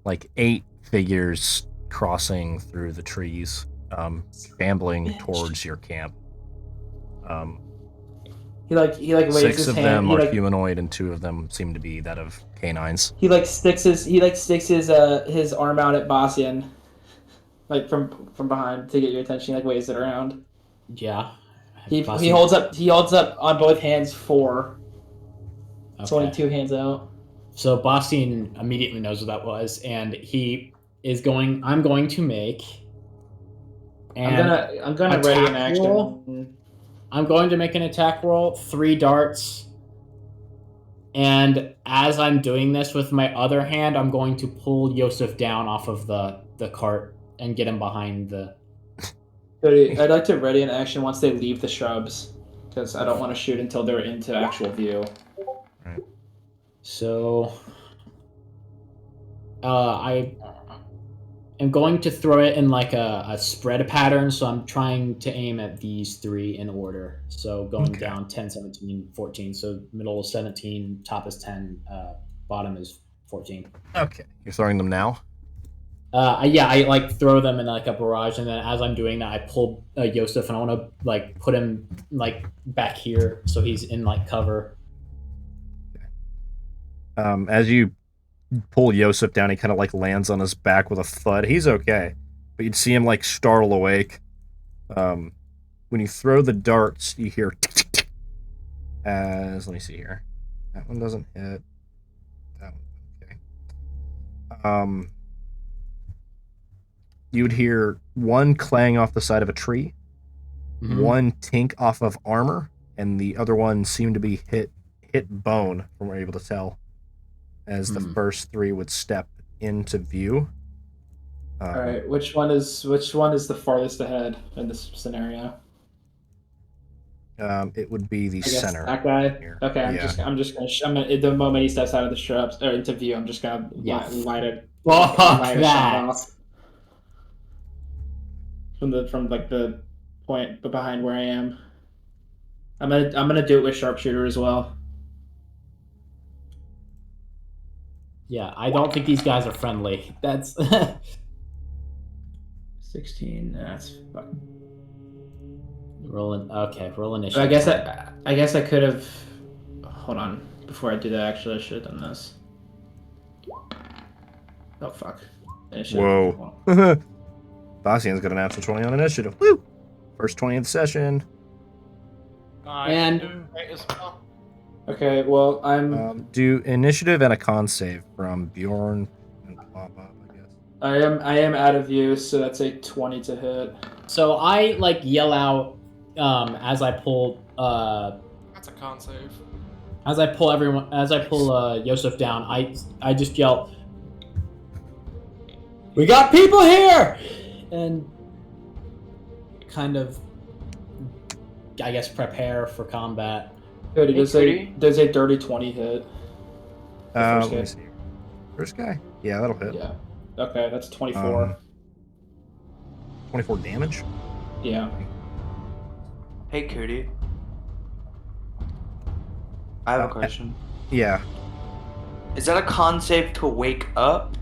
like 8 figures crossing through the trees, shambling towards your camp. He waves 6 his of hand. them He are like humanoid, and 2 of them seem to be that of canines. he like sticks his arm out at Bastian, like from behind to get your attention. He like waves it around. Yeah. He Bossy- holds up on both hands 4. It's only Okay. 2 hands out. So Bastian immediately knows what that was, and he is going. I'm going to make. And I'm gonna ready an attack action. roll? I'm going to make an attack roll, 3 darts. And as I'm doing this with my other hand, I'm going to pull Yosef down off of the cart and get him behind the. Cody, I'd like to ready an action once they leave the shrubs, because I don't want to shoot until they're into actual view. So, I am going to throw it in like a spread pattern. So I'm trying to aim at these 3 in order. So going Okay. down 10, 17, 14. So middle is 17, top is 10, bottom is 14. Okay. You're throwing them now? I like throw them in like a barrage, and then as I'm doing that, I pull Yosef, and I want to like put him like back here so he's in like cover. As you pull Yosef down, he kind of like lands on his back with a thud. He's okay, but you'd see him like startle awake. When you throw the darts, you hear as let me see here. That one doesn't hit. That one, okay. You would hear one clang off the side of a tree, one tink off of armor, and the other one seemed to be hit bone, from what we're able to tell, as the first 3 would step into view. All right, which one is the farthest ahead in this scenario? It would be the I guess center. that guy. Here. Okay, I'm just gonna the moment he steps out of the shrubs or into view, I'm just gonna light a Fuck light a shot that. off from like the point behind where I am. I'm gonna do it with sharpshooter as well. Yeah, I don't think these guys are friendly. That's 16. That's fucking. rolling. Okay, roll So initiative. I guess I could have. Hold on. Before I do that, actually, I should have done this. Oh fuck. Initiative. Whoa. Bastian's got a natural 20 on initiative. Woo! First 20 of the session. And- Right as well. Okay, well I'm Do initiative and a con save from Bjorn and Bob, I guess. I am out of view, so that's a 20 to hit. So I like yell out as I pull That's a con save. as I pull Yosef down. I just yell, "We got people here!" and kind of, I guess, prepare for combat. Good, Hey, does a dirty 20 hit? Let me see. First guy? Yeah, that'll hit. Yeah. Okay, that's 24. 24 damage? Yeah. Hey, Cody. I have a question. Yeah. Is that a con save to wake up?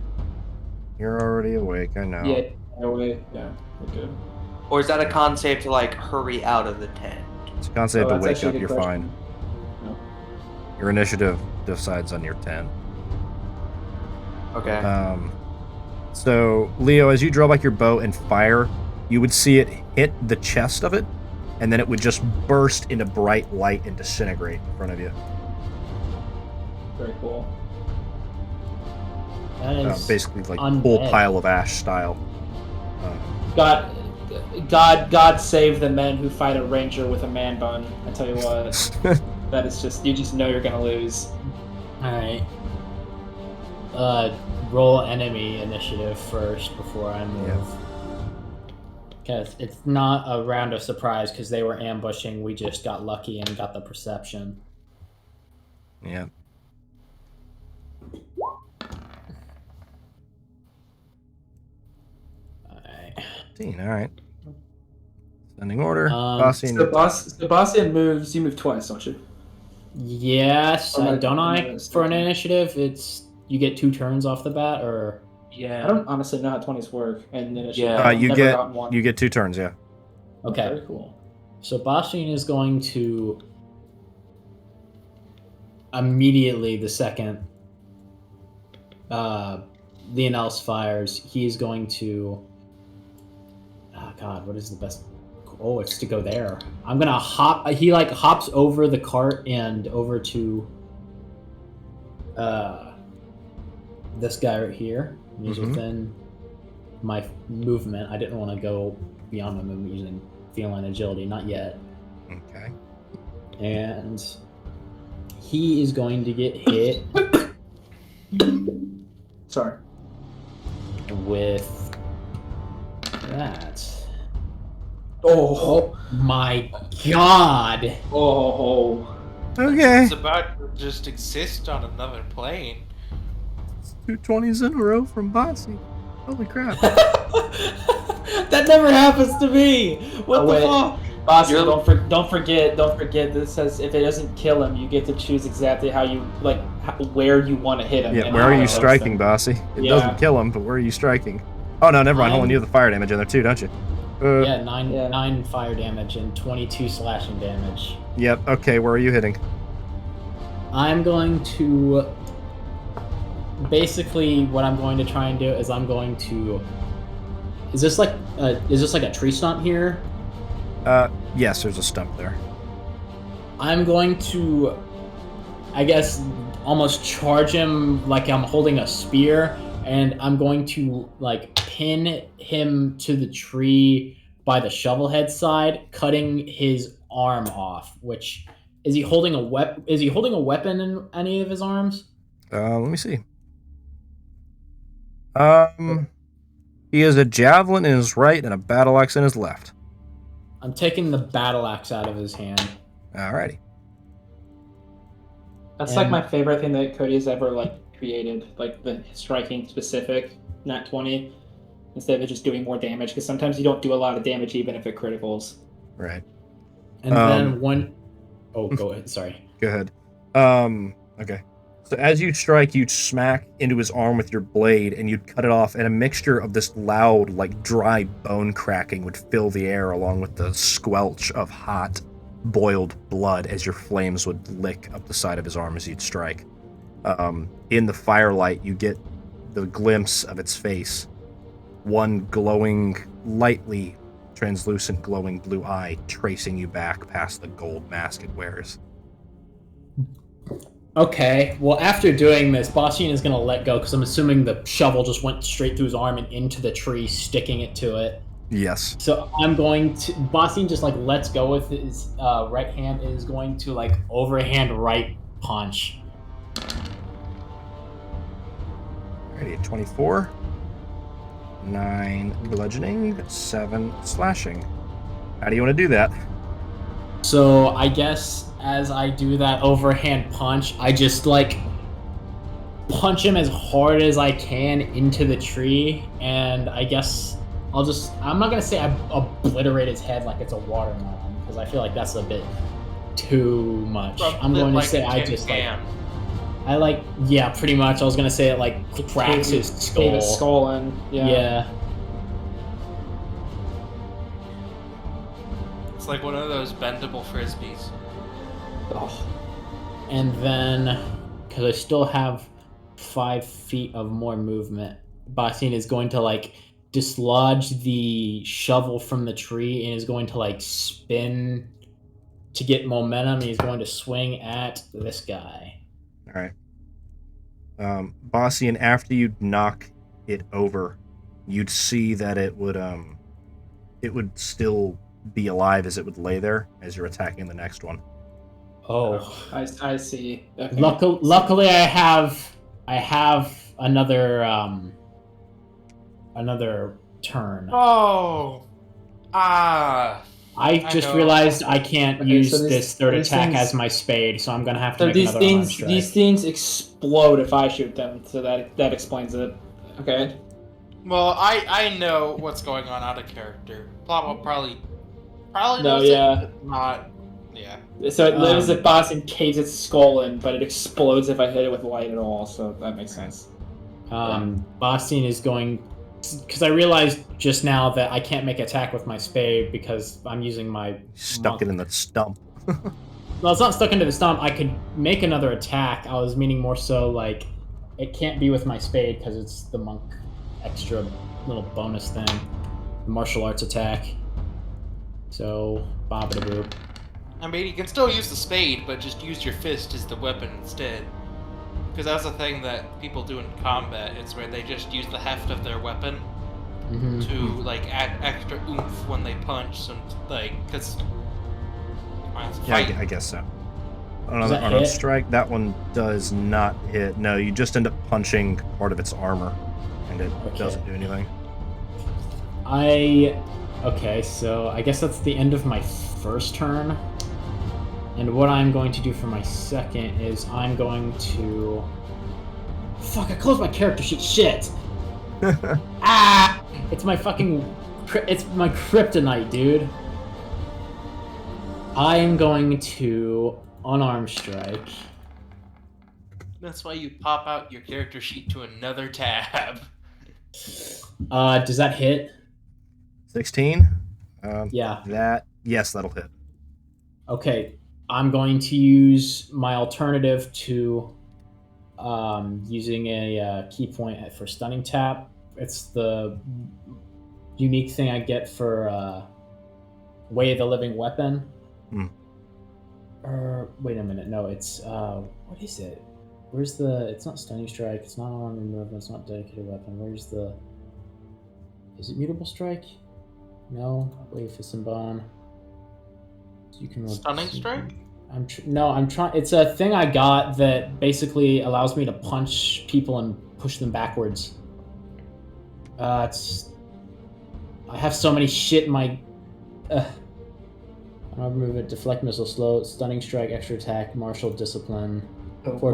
You're already awake, I know. Yeah. No way. Yeah. We're good. Or is that a con save to, like, hurry out of the tent? It's a con save to that's wake actually a up, good you're question. fine. No. Your initiative decides on your 10. Okay. So, Leo, as you draw back your bow and fire, you would see it hit the chest of it, and then it would just burst into bright light and disintegrate in front of you. Very cool. That is Basically, like full undead. pile of ash style. God save the men who fight a ranger with a man bun. I tell you what, that is just you just know you're gonna lose. All right. roll enemy initiative first before I move. Because it's not a round of surprise because they were ambushing. We just got lucky and got the perception. Yeah. Alright. All right. Sending order. Sebastian moves. You move twice, don't you? Yes, Or don't I? no, For an initiative, it's you get 2 turns off the bat, or Yeah. I don't honestly know how 20s work. And initiative. Yeah. I've you never get gotten one. you get 2 turns. Yeah. okay. Very cool. So Bastian is going to immediately the second Leonel's fires, he's going to. Oh God, what is the best? Oh, it's to go there. I'm gonna hop. He like hops over the cart and over to this guy right here. He's within my movement. I didn't want to go beyond my movement using feline agility, not yet. Okay. And he is going to get hit Sorry. with that. Oh. My God! Oh. Okay. It's about to just exist on another plane. 2 20s in a row from Bossy. Holy crap. That never happens to me. What the wait. fuck? Bossy, don't forget. This says if it doesn't kill him, you get to choose exactly how you where you want to hit him. Yeah, and where how are it you affects striking, him. Bossy? It Yeah. doesn't kill him, but where are you striking? Oh, no, never mind. Hold on, I'm- you have the fire damage in there too, don't you? Yeah, 9 fire damage and 22 slashing damage. Yep, okay, where are you hitting? I'm going to basically what I'm going to try and do is I'm going to. Is this like a tree stump here? Yes, there's a stump there. I'm going to, I guess, almost charge him like I'm holding a spear, and I'm going to like pin him to the tree by the shovel head side, cutting his arm off. Which is he holding a weapon? Is he holding a weapon in any of his arms? Let me see. He has a javelin in his right and a battle axe in his left. I'm taking the battle axe out of his hand. Alrighty. That's And- like my favorite thing that Cody's ever created, like the striking specific nat 20, instead of just doing more damage. Because sometimes you don't do a lot of damage even if it criticals. Right. And then one oh go ahead, sorry. Go ahead. Okay. So as you strike, you'd smack into his arm with your blade, and you'd cut it off, and a mixture of this loud, dry bone cracking would fill the air, along with the squelch of hot, boiled blood as your flames would lick up the side of his arm as you'd strike. In the firelight, you get the glimpse of its face. One glowing, lightly translucent glowing blue eye tracing you back past the gold mask it wears. Okay, well, after doing this, Bastian is going to let go because I'm assuming the shovel just went straight through his arm and into the tree, sticking it to it. Yes. So I'm going to... Bastian just, lets go with his right hand and is going to, overhand right punch. Alrighty, 24. 9 bludgeoning, 7 slashing. How do you want to do that? So I guess as I do that overhand punch, I just punch him as hard as I can into the tree, and I guess I'm not gonna say I obliterate his head like it's a watermelon, because I feel like that's a bit too much. I'm going to say I just yeah, pretty much. I was gonna say it cracks his skull. Leave his skull in. Yeah. It's like one of those bendable frisbees. Oh. And then, because I still have 5 feet of more movement, Bastian is going to dislodge the shovel from the tree and is going to spin to get momentum. He's going to swing at this guy. All right. Bastian, after you knock it over, you'd see that it would still be alive as it would lay there as you're attacking the next one. Oh, I see. Okay. luckily I have another turn. Oh. I just know. realized I can't Okay, use so this third these attack things- as my spade, so I'm gonna have to So make these another unarmed things, strike. these things explode if I shoot them. So that explains it. Okay. Well, I know what's going on out of character. Probably No, knows yeah. it, but not. Yeah. So it lives Um, at boss and caves its skull in, but it explodes if I hit it with light at all. So that makes sense. Boston is going because I realized just now that I can't make attack with my spade because I'm using my Stuck it in the stump. Well, it's not stuck into the stump. I could make another attack. I was meaning more so like it can't be with my spade because it's the monk extra little bonus thing, the martial arts attack. So bob-a-da-boop. I mean, you can still use the spade, but just use your fist as the weapon instead. Because that's the thing that people do in combat. It's where they just use the heft of their weapon to like add extra oomph when they punch, and like because. Yeah, I guess so. Does that Unarmed hit? strike, that one does not hit. No, you just end up punching part of its armor, and it Okay. doesn't do anything. Okay, so I guess that's the end of my first turn. And what I'm going to do for my second is I'm going to... Fuck, I closed my character sheet. Shit! Ah! It's my fucking... It's my kryptonite, dude. I am going to unarmed strike. That's why you pop out your character sheet to another tab. Does that hit? 16? Yeah. Yes, that'll hit. Okay, I'm going to use my alternative to using a key point for stunning tap. It's the unique thing I get for Way of the Living Weapon. Wait a minute, no, it's what is it? Where's the? It's not stunning strike. It's not armor movement. It's not dedicated weapon. Where's the? Is it mutable strike? No. Wait, fist and bone. You can Stunning strike? I'm trying. It's a thing I got that basically allows me to punch people and push them backwards. I have so many shit in my. Remove it. Deflect missile, slow, stunning strike, extra attack, martial discipline.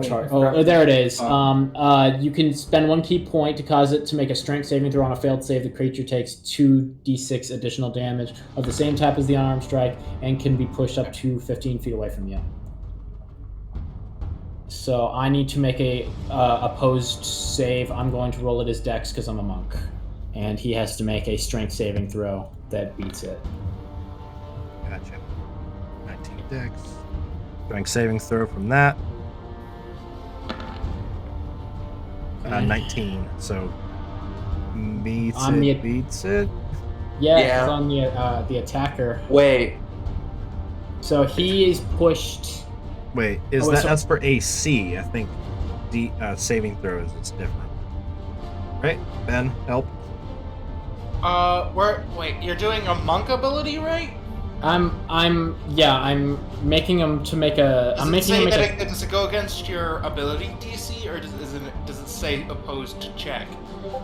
Charge. Oh, there it is. You can spend 1 key point to cause it to make a strength saving throw. On a failed save, the creature takes 2d6 additional damage of the same type as the unarmed strike and can be pushed up to 15 feet away from you. So I need to make a opposed save. I'm going to roll it as dex because I'm a monk, and he has to make a strength saving throw that beats it. Gotcha. 19 dex. Strength saving throw from that. 19. So beats it. Yeah, Yeah. it's on the attacker. Wait. So he is pushed. Wait, that's for AC? I think the saving throws is different. Right, Ben, help. Wait, you're doing a monk ability, right? I'm making him to make a. Does it go against your ability DC, or does it say opposed to check?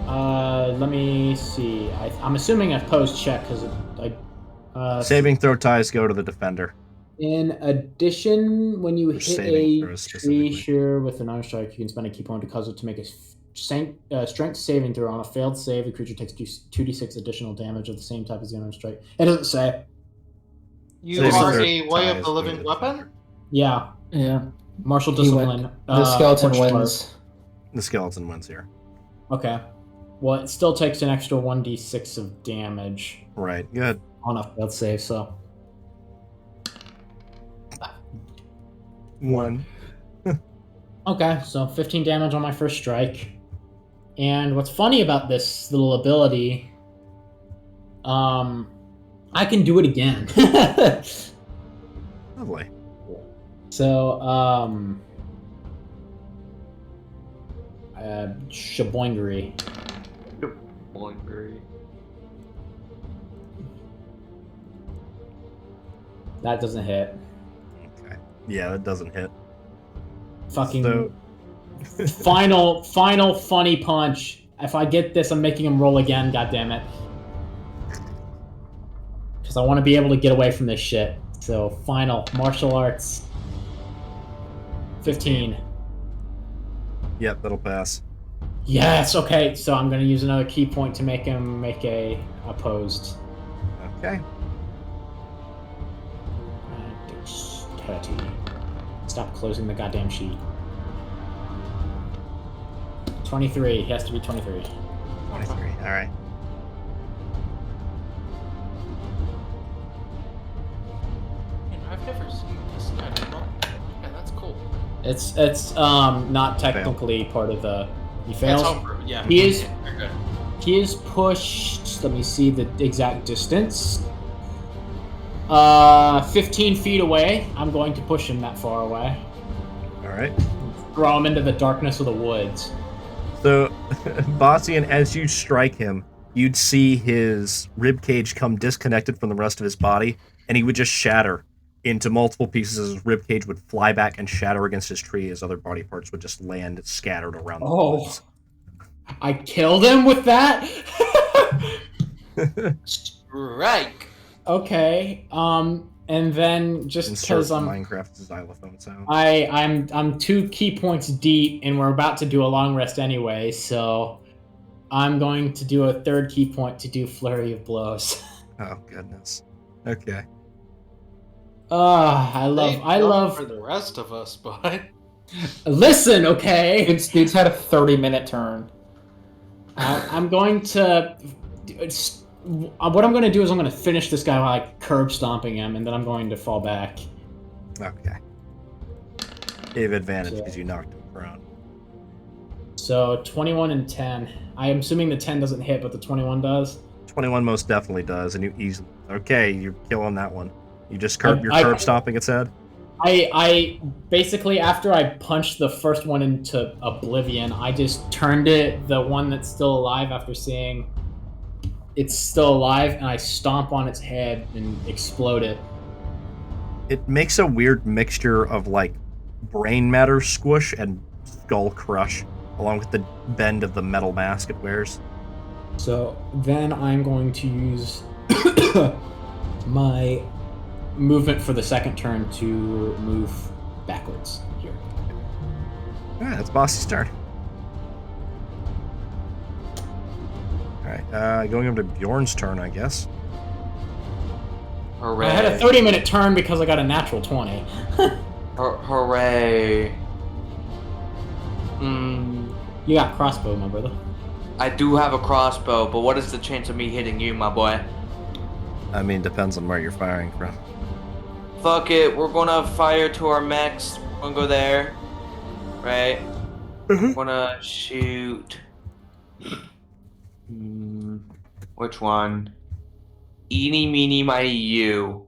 Let me see. I'm assuming opposed check because Saving throw ties go to the defender. In addition, when you hit saving a throws specifically. creature with an unarmed strike, you can spend a key point to cause it to make a strength saving throw. On a failed save, the creature takes 2d6 additional damage of the same type as the unarmed strike. It doesn't say. You Saving are throw a way of ties the go to living the weapon? defender. Yeah. Yeah. Martial discipline. The skeleton Forged wins. The skeleton wins here. Bark. Okay. Well, it still takes an extra 1d6 of damage Right, good. on a failed save, so. 1. Okay, so 15 damage on my first strike. And what's funny about this little ability, I can do it again. Lovely. So, shaboingery. That doesn't hit. Okay. Yeah, that doesn't hit. Fucking So Final funny punch. If I get this, I'm making him roll again. God damn it. Because I want to be able to get away from this shit. So final martial arts. 15. Yep, that'll pass. Yes. Okay. So I'm gonna use another key point to make him make a opposed. Okay. Dexterity. Stop closing the goddamn sheet. 23. He has to be 23. 23. All right. Man, I've never seen this guy come up. Yeah, that's cool. It's not technically part of the. He fails. That's homebrew, yeah. He is- Yeah, they're good. He is pushed. Let me see the exact distance. 15 feet away. I'm going to push him that far away. All right. Throw him into the darkness of the woods. So, Bossian, as you strike him, you'd see his rib cage come disconnected from the rest of his body, and he would just shatter into multiple pieces as his rib cage would fly back and shatter against his tree as other body parts would just land scattered around the woods. I killed him with that? Strike. Okay. And then just Insert because I'm Minecraft xylophone sound. I'm 2 key points deep and we're about to do a long rest anyway, so I'm going to do a 3rd key point to do flurry of blows. Oh goodness. Okay. I love for the rest of us, but Listen, okay? Dude's had a 30-minute turn. I'm going to what I'm going to do is I'm going to finish this guy by like curb stomping him, and then I'm going to fall back. Okay. You have advantage So- because you knocked him prone. So 21 and 10. I am assuming the 10 doesn't hit, but the 21 does. 21 most definitely does, and you easily. Okay, you're killing that one. You just curb. You're I- curb stomping its head. I basically, after I punched the first one into oblivion, I just turned it, the one that's still alive, after seeing it's still alive, and I stomp on its head and explode it. It makes a weird mixture of like brain matter squish and skull crush, along with the bend of the metal mask it wears. So then I'm going to use my movement for the second turn to move backwards here. Alright, that's Bossy's turn. Alright, going over to Bjorn's turn, I guess. Hooray. I had a 30-minute turn because I got a natural 20. Hooray. You got crossbow, my brother. I do have a crossbow, but what is the chance of me hitting you, my boy? I mean, depends on where you're firing from. Fuck it, we're gonna fire to our mechs. We're gonna go there. Right? We're gonna shoot. Which one? Eeny, meeny, miny, you.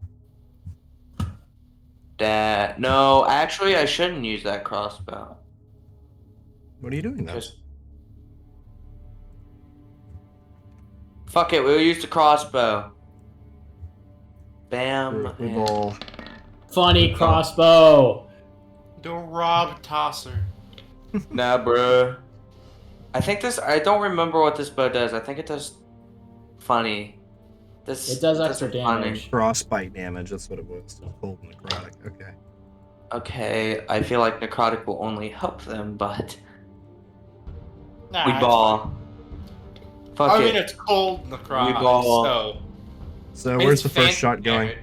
That. No, actually, I shouldn't use that crossbow. What are you doing, though? Just. Fuck it, we'll use the crossbow. Bam. We and- roll. Funny crossbow. the Rob Tosser. Nah, bruh. I think this. I don't remember what this bow does. I think it does. Funny. This. It does extra funny. damage. Frostbite damage, that's what it was. Cold and necrotic. Okay. Okay, I feel like necrotic will only help them, but Nah, we it's ball. Fuck fine. I it. mean, it's cold necrotic, We ball. so. So it's where's the first fancy shot going? damage.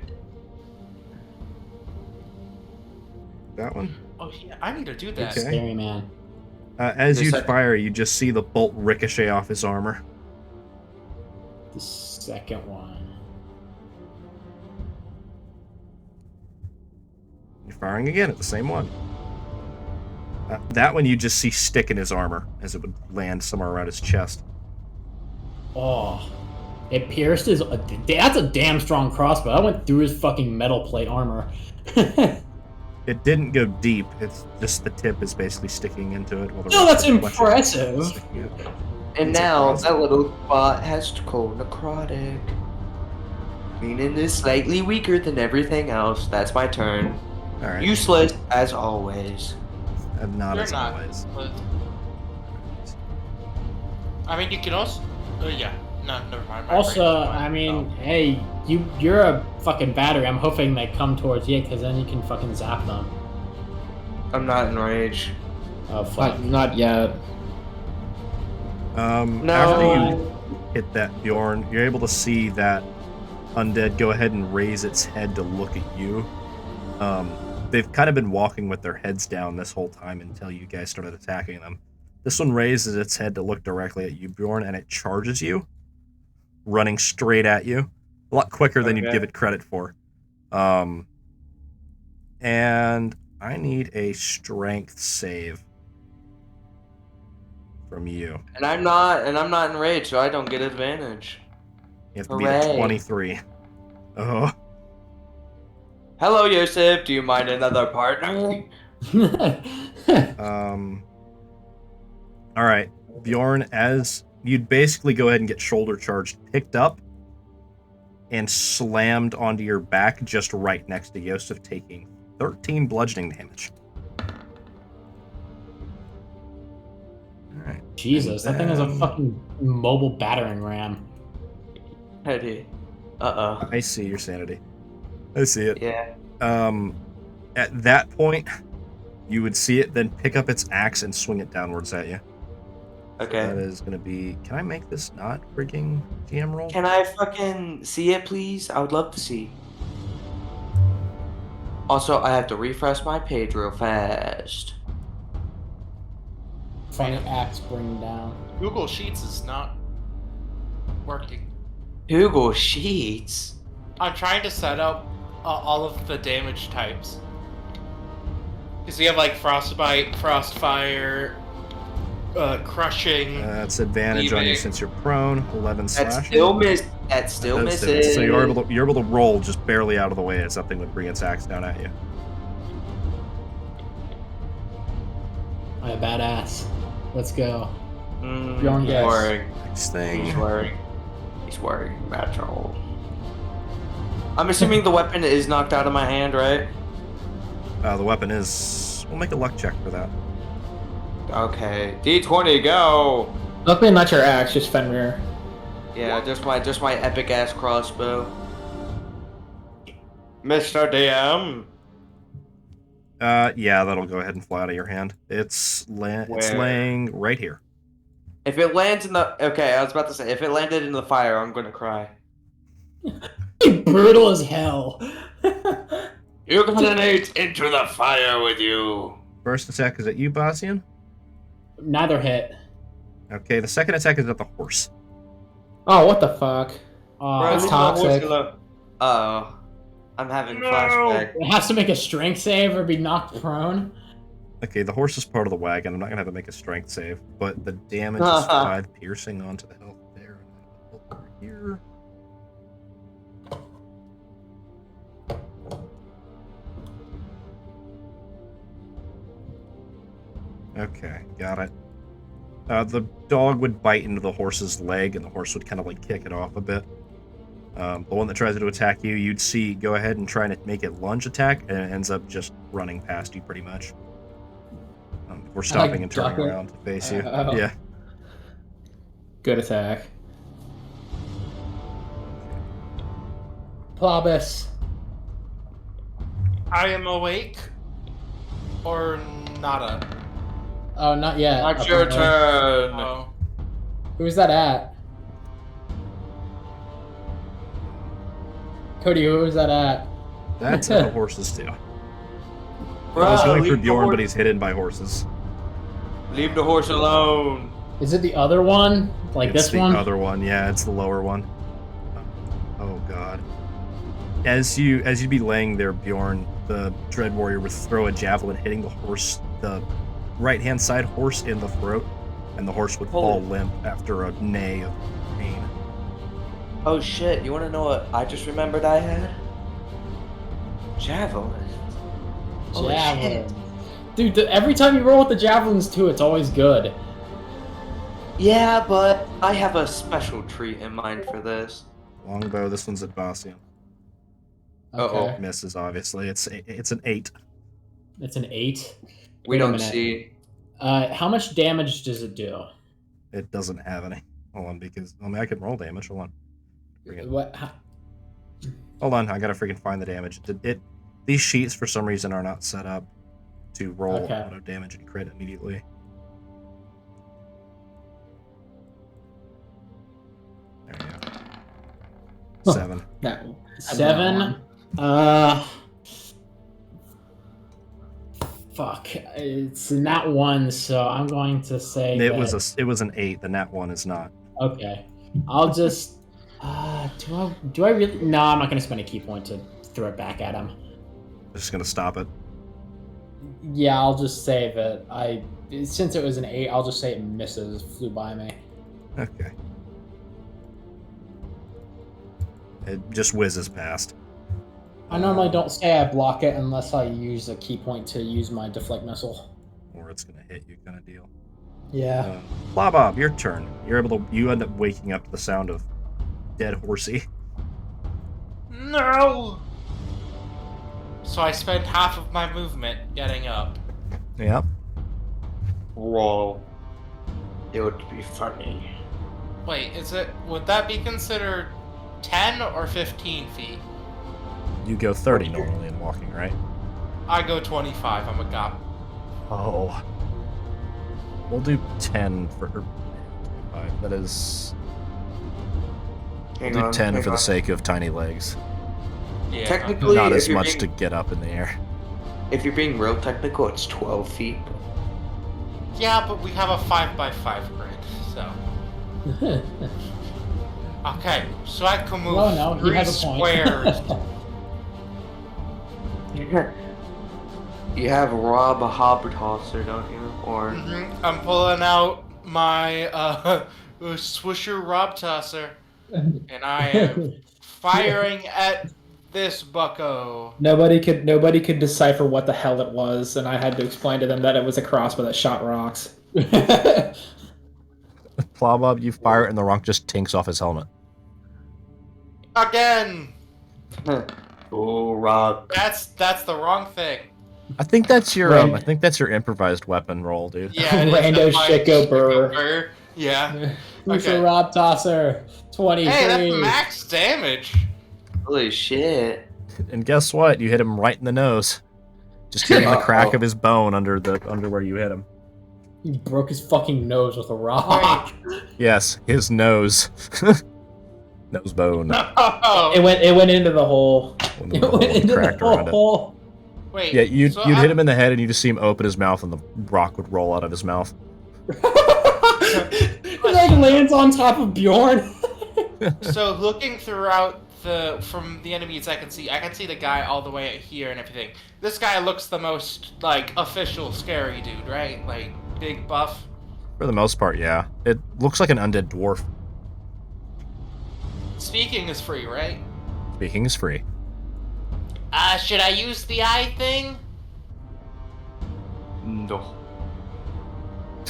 That one? Oh yeah, I need to do that. Okay. Scary man. As The you second- fire, you just see the bolt ricochet off his armor. The second one. You're firing again at the same one. That one you just see stick in his armor as it would land somewhere around his chest. Oh. It pierced his... That's a damn strong crossbow. I went through his fucking metal plate armor. It didn't go deep. It's just the tip is basically sticking into it. While the No, rest that's of the flesh is impressive. sticking out. And It's a now crossbow. that little spot has cold necrotic, meaning it's slightly weaker than everything else. That's my turn. All right. Useless as always. Not You're as not. always. But I mean, you can also. Yeah. No, never mind. My Also, brain's fine. I mean, Oh. hey, you're a fucking battery. I'm hoping they come towards you, because then you can fucking zap them. I'm not enraged. Oh, fuck. Not yet. After you hit that, Bjorn, you're able to see that undead go ahead and raise its head to look at you. They've kind of been walking with their heads down this whole time until you guys started attacking them. This one raises its head to look directly at you, Bjorn, and it charges you, running straight at you. A lot quicker than you'd give it credit for. And I need a strength save from you. And I'm not enraged, so I don't get advantage. You have to beat a Hooray. 23. Oh. Hello, Yosef. Do you mind another partner? Alright. Bjorn, as you'd basically go ahead and get shoulder charged, picked up, and slammed onto your back just right next to Yosef, taking 13 bludgeoning damage. Alright. Jesus, that thing is a fucking mobile battering ram. Eddie. Uh-oh. I see your sanity. I see it. Yeah. At that point, you would see it then pick up its axe and swing it downwards at you. Okay. That is going to be... Can I make this not freaking GM roll? Can I fucking see it, please? I would love to see. Also, I have to refresh my page real fast. Funny axe bring down. Google Sheets is not working. Google Sheets? I'm trying to set up all of the damage types. Because we have like Frostbite, Frostfire, Crushing. That's advantage on you Leaving. since you're prone. 11 That slash. still miss. That still That's it. misses. So you're able to roll just barely out of the way as something would bring its axe down at you. Oh, badass. Let's go. Mm, Bjorn he's gets. wearing. Next thing. He's wearing metal. I'm assuming the weapon is knocked out of my hand, right? The weapon is... We'll make a luck check for that. Okay. D20, go! Luckily, not your axe, just Fenrir. Yeah, just my epic ass crossbow. Mr. DM. Yeah, that'll go ahead and fly out of your hand. It's Where? laying right here. If it lands in the okay, I was about to say if it landed in the fire, I'm gonna cry. Brutal as hell. You're gonna need into the fire with you. First attack is at you, Bastian. Neither hit. Okay, the second attack is at the horse. Oh, what the fuck? That's leave toxic. my horse alone. Uh-oh. I'm having flashback. It has to make a strength save or be knocked prone. Okay, the horse is part of the wagon. I'm not gonna have to make a strength save, but the damage is 5 piercing onto the health there. And then over here. Okay, got it. The dog would bite into the horse's leg, and the horse would kind of like kick it off a bit. The one that tries to attack you, you'd see go ahead and try to make it lunge attack, and it ends up just running past you pretty much. Before stopping and turning ducking. around to face you. Oh. Yeah. Good attack. Plobus. I am awake. Or nada. Oh, not yet. It's your apparently. turn. Oh. Who's that at? Cody, who was that at? That's how the horses do. Bro, I was going for leave the Bjorn, horse- but he's hidden by horses. Leave the horse alone. Is it the other one? Like It's this the one? other one, yeah, it's the lower one. Oh god. As you'd be laying there, Bjorn, the Dread Warrior would throw a javelin hitting the horse, the right-hand side horse in the throat, and the horse would fall limp after a neigh of pain. Oh shit, you wanna know what I just remembered I had? Javelin. Holy Javelin. shit. Dude, every time you roll with the javelins too, it's always good. Yeah, but I have a special treat in mind for this. Longbow, this one's at Bastian. Okay. Uh-oh. Misses, obviously. It's an 8. It's an 8. We Wait a don't minute. see. How much damage does it do? It doesn't have any. Hold on, because I can roll damage. Hold on. What? Hold on, I gotta freaking find the damage. These sheets for some reason are not set up to roll Okay. auto damage and crit immediately. There you go. Huh. 7. That 7. Fuck. It's not 1, so I'm going to say It that... was an 8. The nat 1 is not. Okay. I'll just... do I really... No, I'm not going to spend a key point to throw it back at him. Just gonna stop it. Yeah, I'll just say that since it was an 8, I'll just say it misses. Flew by me. Okay. It just whizzes past. I normally don't say I block it unless I use a key point to use my deflect missile. Or it's gonna hit you, kind of deal. Yeah. Bob, your turn. You end up waking up to the sound of dead horsey. No! So I spend half of my movement getting up. Yep. Roll. It would be funny. Wait, would that be considered 10 or 15 feet? You go 30 normally in walking, right? I go 25, I'm a cop. Oh. We'll do 10 for... 25. That is... Hang We'll on, do 10 hang for the on. sake of tiny legs. Yeah. Technically, Not if as you're much being, to get up in the air. If you're being real technical, it's 12 feet. Yeah, but we have a 5x5 grid, so... Okay, so I can move Well, no, he 3 has a point. squares. You have Rob a hopper tosser, don't you? Or I'm pulling out my Swisher Rob Tosser, and I am firing at this bucko. Nobody could decipher what the hell it was, and I had to explain to them that it was a crossbow that shot rocks. Plowbob, you fire it and the rock just tinks off his helmet. Again! oh, Rob. That's the wrong thing. I think that's your Right. I think that's your improvised weapon roll, dude. Yeah, it is Rando my Shiko Burr. Burr. Yeah. Who's Okay. a Rob Tosser? 23. Hey, that's max damage. Holy shit. And guess what? You hit him right in the nose. Just hitting the crack Uh-oh. of his bone under where you hit him. He broke his fucking nose with a rock. Yes, his nose. Nose bone. Oh, It went into the hole. When It the went bone into cracked the around it. hole. wait. Yeah, you'd so hit I'm- him in the head and you just see him open his mouth and the rock would roll out of his mouth. It like lands on top of Bjorn. So looking throughout from the enemies I can see the guy all the way here and everything. This guy looks the most like official scary dude, right? Like big buff. For the most part, yeah. It looks like an undead dwarf. Speaking is free, right? Speaking is free. Should I use the eye thing? No.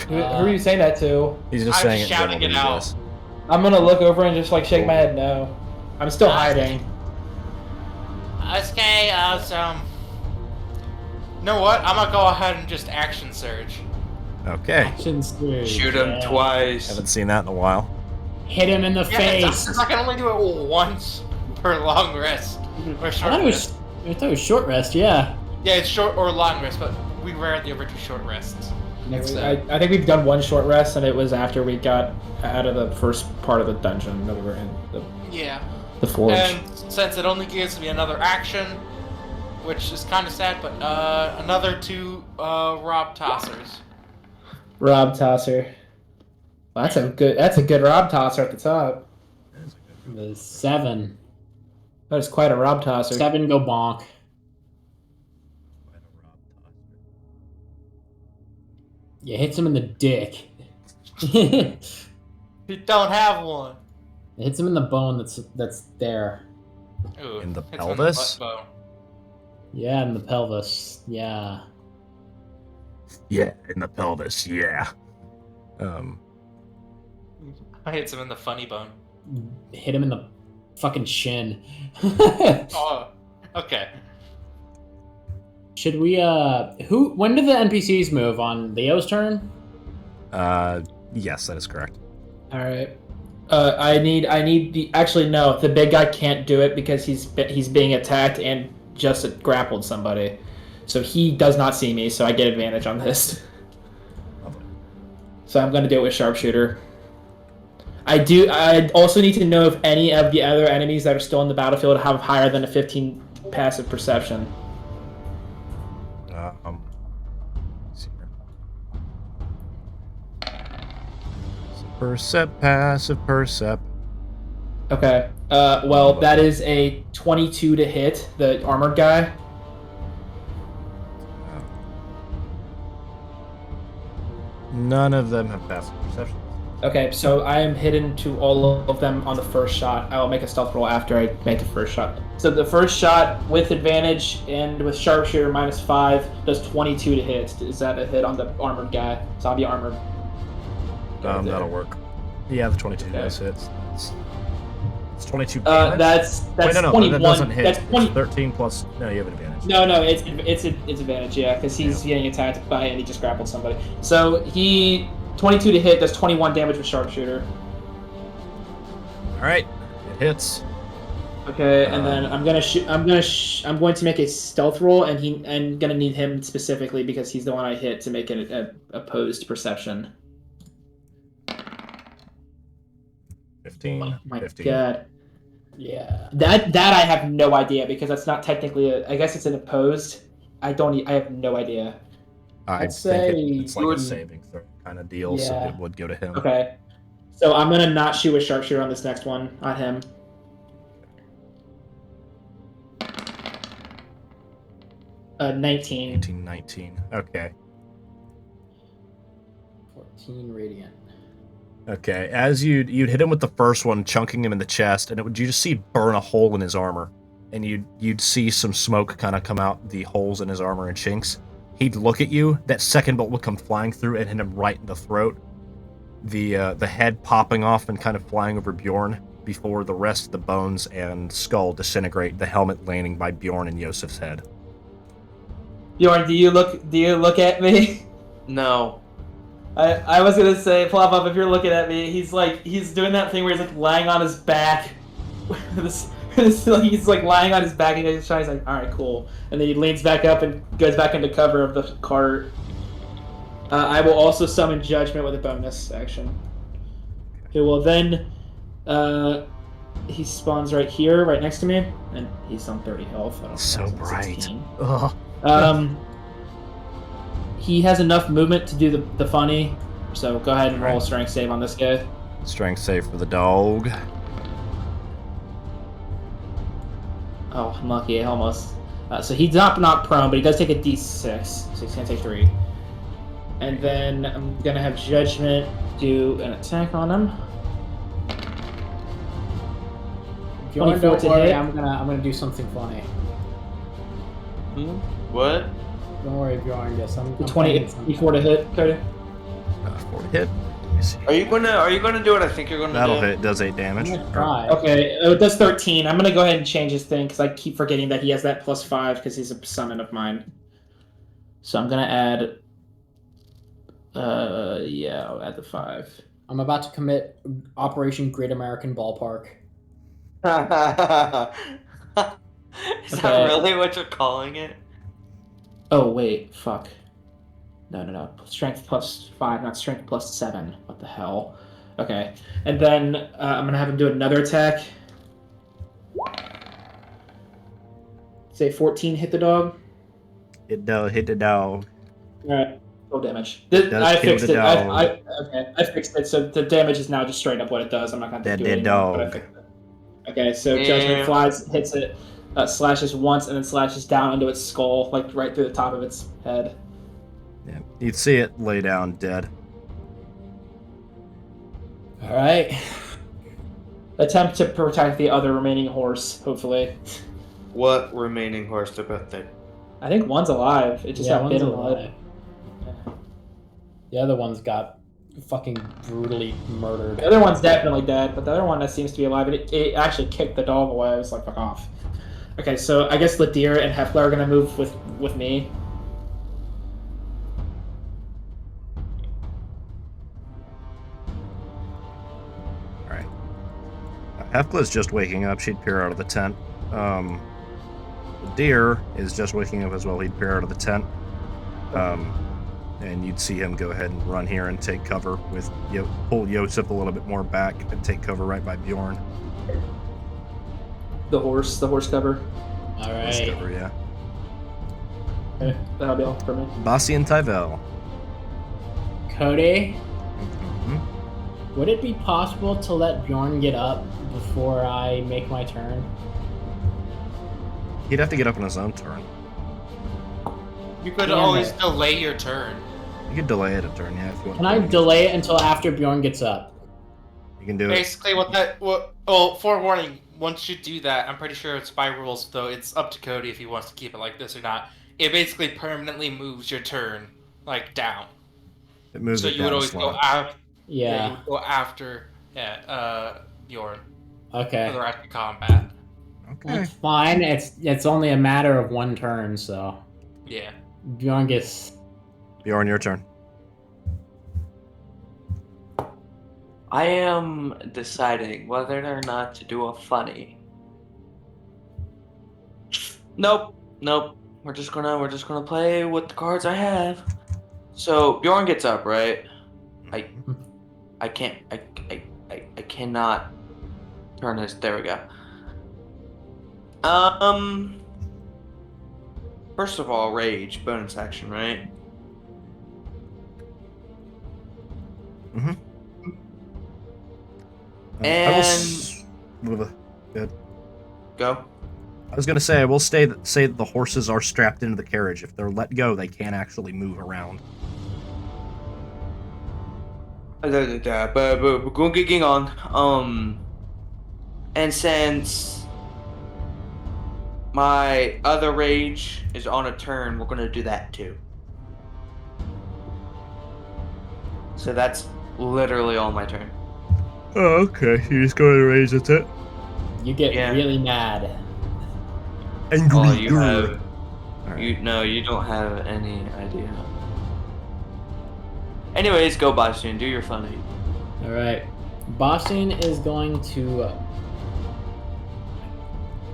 Who are you saying that to? He's just I'm saying it shouting generally, it out. yes. I'm gonna look over and just like shake my head no. I'm still hiding. Okay, awesome. You know what? I'm gonna go ahead and just action surge. Okay. Action surge, Shoot him yeah. twice. Haven't seen that in a while. Hit him in the face. I can only do it once per long rest. Or I short thought, rest. I thought it was short rest, yeah. Yeah, it's short or long rest, but we rarely ever do short rests. I think we've done one short rest, and it was after we got out of the first part of the dungeon that we were in, Yeah. the forge. And since it only gives me another action, which is kind of sad, but another 2 Rob Tossers. Rob Tosser. Well, that's a good Rob Tosser at the top. The 7. That is quite a Rob Tosser. 7 go bonk. Yeah, hits him in the dick. It You don't have one. hits him in the bone that's there. Ooh, In the it's pelvis? On the butt bone. Yeah, in the pelvis. Yeah. Yeah, in the pelvis, yeah. I hit him in the funny bone. Hit him in the fucking shin. Oh, okay. Should we when do the NPCs move? On Leo's turn? Yes, that is correct. All right. I need the. Actually, no. The big guy can't do it because he's being attacked and just grappled somebody, so he does not see me. So I get advantage on this. So I'm gonna do it with sharpshooter. I also need to know if any of the other enemies that are still in the battlefield have higher than a 15 passive perception. Let's see here. Percep, passive percep. Okay. Well, that is a 22 to hit the armored guy. None of them have passive perception. Okay, so I am hidden to all of them on the first shot. I will make a stealth roll after I make the first shot. So the first shot with advantage and with sharpshooter -5 does 22 to hit. Is that a hit on the armored guy? Zombie armored. That'll work. Yeah, the 22 does hit. It's 22. That's Wait, no, 21. that doesn't hit. That's 20. It's 13 plus. No, you have an advantage. No, it's advantage. Yeah, because he's getting attacked by and he just grappled somebody. So he 22 to hit does 21 damage with sharpshooter. All right, it hits. Okay, and then I'm going to make a stealth roll, and gonna need him specifically because he's the one I hit to make an opposed perception. 15. Oh my 15. god, Yeah. that I have no idea because that's not technically I guess it's an opposed. I have no idea. I Let's think say it's like a saving throw kind of deal, so Yeah. it would go to him. Okay, so I'm gonna not shoot with sharpshooter on this next one on him. Uh, 19. 18, 19. Okay. 14 radiant. Okay. As you'd hit him with the first one, chunking him in the chest, and you just see burn a hole in his armor, and you'd see some smoke kind of come out the holes in his armor and chinks. He'd look at you. That second bolt would come flying through and hit him right in the throat. The head popping off and kind of flying over Bjorn before the rest of the bones and skull disintegrate. The helmet landing by Bjorn and Yosef's head. Bjorn, do you look at me? No. I was gonna say, Plop Up, if you're looking at me, he's doing that thing where he's like lying on his back. He's like lying on his back and he's like, alright, cool. And then he leans back up and goes back into cover of the cart. I will also summon Judgment with a bonus action. He will then, he spawns right here, right next to me, and he's on 30 health. I don't know, So he's on bright. 16. Ugh. He has enough movement to do the funny, so go ahead and roll a strength save on this guy. Strength save for the dog. Oh, I'm lucky, almost. So he's not prone, but he does take a d6, so he's gonna take 3. And then I'm gonna have Judgment do an attack on him. Bjorn, 24 don't to worry, hit. I'm gonna do something funny. What? Don't worry, Bjorn. Yes, I'm 24 to hit, Cody. 4 to hit. Let me see. Are you gonna do what I think you're gonna That'll do? hit. It does 8 damage. I'm gonna try. Okay, it does 13. I'm gonna go ahead and change his thing because I keep forgetting that he has that +5 because he's a summon of mine. So I'm gonna add. Yeah, I'll add the 5. I'm about to commit Operation Great American Ballpark. Is Okay. that really what you're calling it? Oh wait, fuck. No. Strength +5, not strength +7. What the hell? Okay, and then I'm gonna have him do another attack. Say 14 hit the dog. It does hit the dog. All right, full damage. Does I kill fixed the it. dog. I fixed it. So the damage is now just straight up what it does. I'm not gonna That do dead it anymore, but I dog. fixed it. Okay, so Yeah. Judgment flies, hits it, slashes once, and then slashes down into its skull, like right through the top of its head. Yeah. You'd see it lay down dead. All right. Attempt to protect the other remaining horse, hopefully. What remaining horse to put there? I think one's alive. It just got one's bitten alive. The other one's got fucking brutally murdered. The other one's definitely dead, but the other one that seems to be alive, and it actually kicked the dog away. I was like, fuck off. Okay, so I guess Ladira and Hefla are gonna move with me. Alright. Hefla's just waking up. She'd peer out of the tent. The deer is just waking up as well. He'd peer out of the tent. And you'd see him go ahead and run here and take cover with pull Yosef a little bit more back and take cover right by Bjorn. The horse cover. All right. Horse cover, yeah. Okay, that'll be all for me. Bossi and Tyvel. Cody, Mm-hmm. would it be possible to let Bjorn get up before I make my turn? He'd have to get up on his own turn. You could Damn always it. delay your turn. You could delay it a turn, yeah, if you want. Can I delay it until after Bjorn gets up? You can do it. Basically, forewarning, once you do that, I'm pretty sure it's by rules, though it's up to Cody if he wants to keep it like this or not. It basically permanently moves your turn, like, down. It moves So it you would down always slow. go after. Yeah. You would go after, Bjorn for Okay. the rest of combat. Okay. That's fine. It's only a matter of one turn, so Yeah. Bjorn gets. Bjorn, your turn. I am deciding whether or not to do a funny. Nope. We're just gonna play with the cards I have. So Bjorn gets up, right? I cannot turn this. There we go. First of all, rage bonus action, right? Mm-hmm. And Good. go. I was gonna say I will say that the horses are strapped into the carriage. If they're let go, they can't actually move around. But going on. And since my other rage is on a turn, we're gonna do that too. So that's literally all my turn. Oh, okay. You just go to raise it. You get Yeah. really mad. Angry. Oh, you have. Alright. You don't have any idea. Anyways, go Bastion, do your funny. All right. Boston is going to.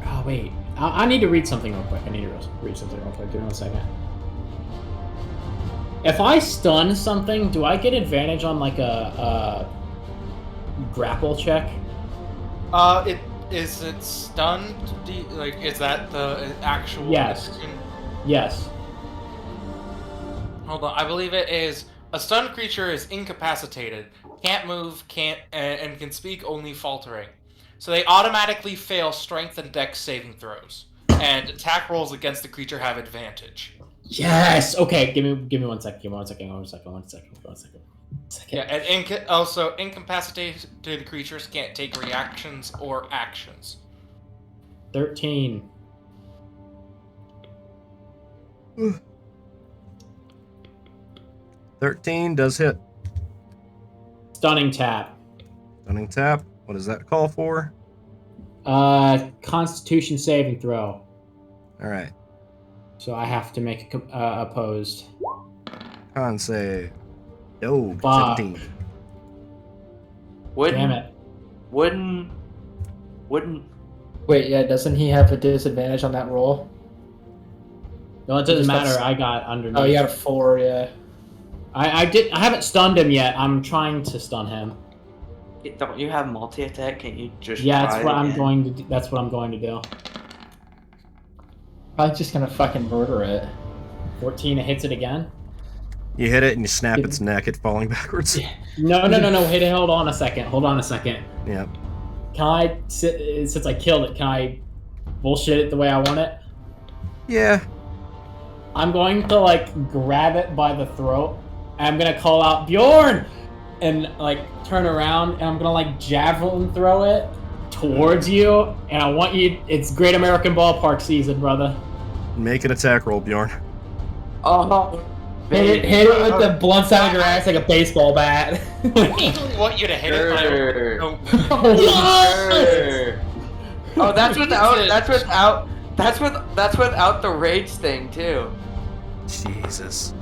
Oh wait, I need to read something real quick. Give me 1 second. If I stun something, do I get advantage on like a grapple check? Is it stunned? Is that the actual? Yes. description? Yes. Hold on, I believe it is a stunned creature is incapacitated, can't move, and can speak only faltering. So they automatically fail strength and dex saving throws, and attack rolls against the creature have advantage. Yes. Okay. Give me 1 second. Yeah, and also incapacitated creatures can't take reactions or actions. 13. 13 does hit. Stunning tap. Stunning tap. What does that call for? Constitution saving throw. All right. So I have to make opposed. Con save. Oh, Fuck. 17. Damn it. Wouldn't. Wait, yeah, doesn't he have a disadvantage on that roll? No, it doesn't Just matter. that's- I got underneath. Oh, you got a 4, yeah. I haven't stunned him yet. I'm trying to stun him. Don't you have multi-attack? Can't you just Yeah, try that's it what I'm again? going to do. That's what I'm going to do. Probably just gonna fucking murder it. 14, it hits it again. You hit it and you snap its neck. It's falling backwards. No. Hey, hold on a second. Yeah. Can I, since I killed it, can I bullshit it the way I want it? Yeah. I'm going to like grab it by the throat. And I'm gonna call out Bjorn, and like turn around, and I'm gonna like javelin throw it towards you. And I want you. It's Great American Ballpark season, brother. Make an attack roll, Bjorn. Oh, Hit it with the blunt side of your ass like a baseball bat. I want you to hit it. Sure. No. Sure. Oh, that's without That's without the rage thing too. Jesus.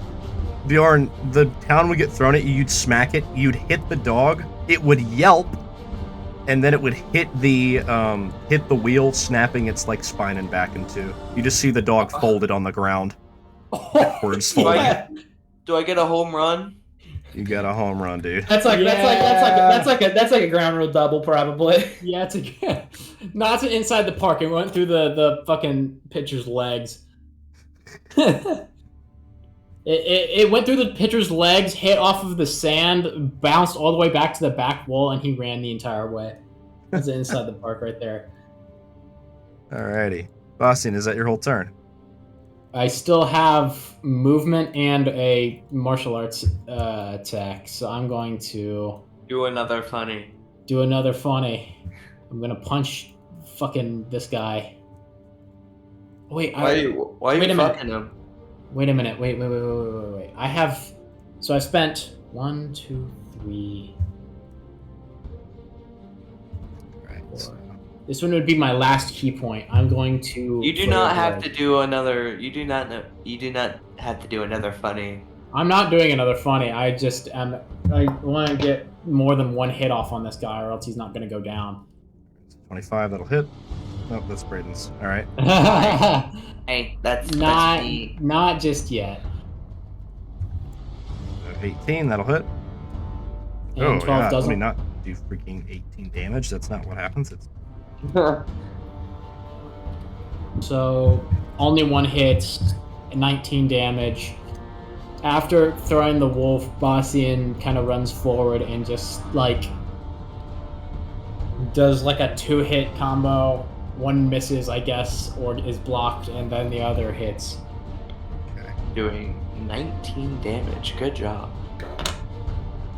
Bjorn, the town would get thrown at you, you'd smack it, you'd hit the dog, it would yelp, and then it would hit the wheel, snapping its like spine and back in two. You just see the dog folded on the ground. Backwards folded. Do I get a home run? You got a home run, dude. That's like a ground rule double probably. Yeah, it's inside the park. It went through the fucking pitcher's legs. It went through the pitcher's legs, hit off of the sand, bounced all the way back to the back wall, and he ran the entire way. That's inside the park right there. Alrighty. Bastian, is that your whole turn? I still have movement and a martial arts attack, so I'm going to Do another funny. do another funny. I'm gonna punch fucking this guy. Wait, Why are you wait a minute. fucking him? Wait a minute. Wait. I have. So I spent 1, 2, 3. Right. So, This one would be my last key point. I'm going to. You do not have to do another. You do not have to do another funny. I'm not doing another funny. I just am. I want to get more than one hit off on this guy, or else he's not going to go down. 25, that'll hit. Nope, that's Braden's. Alright. Hey, that's me. Not just yet. 18, that'll hit. And 12 Let doesn't. me not do freaking 18 damage. That's not what happens. It's So only one hit, 19 damage. After throwing the wolf, Bastian kind of runs forward and just like does like a 2-hit combo. One misses, I guess, or is blocked, and then the other hits. okay. Doing 19 damage. Good job.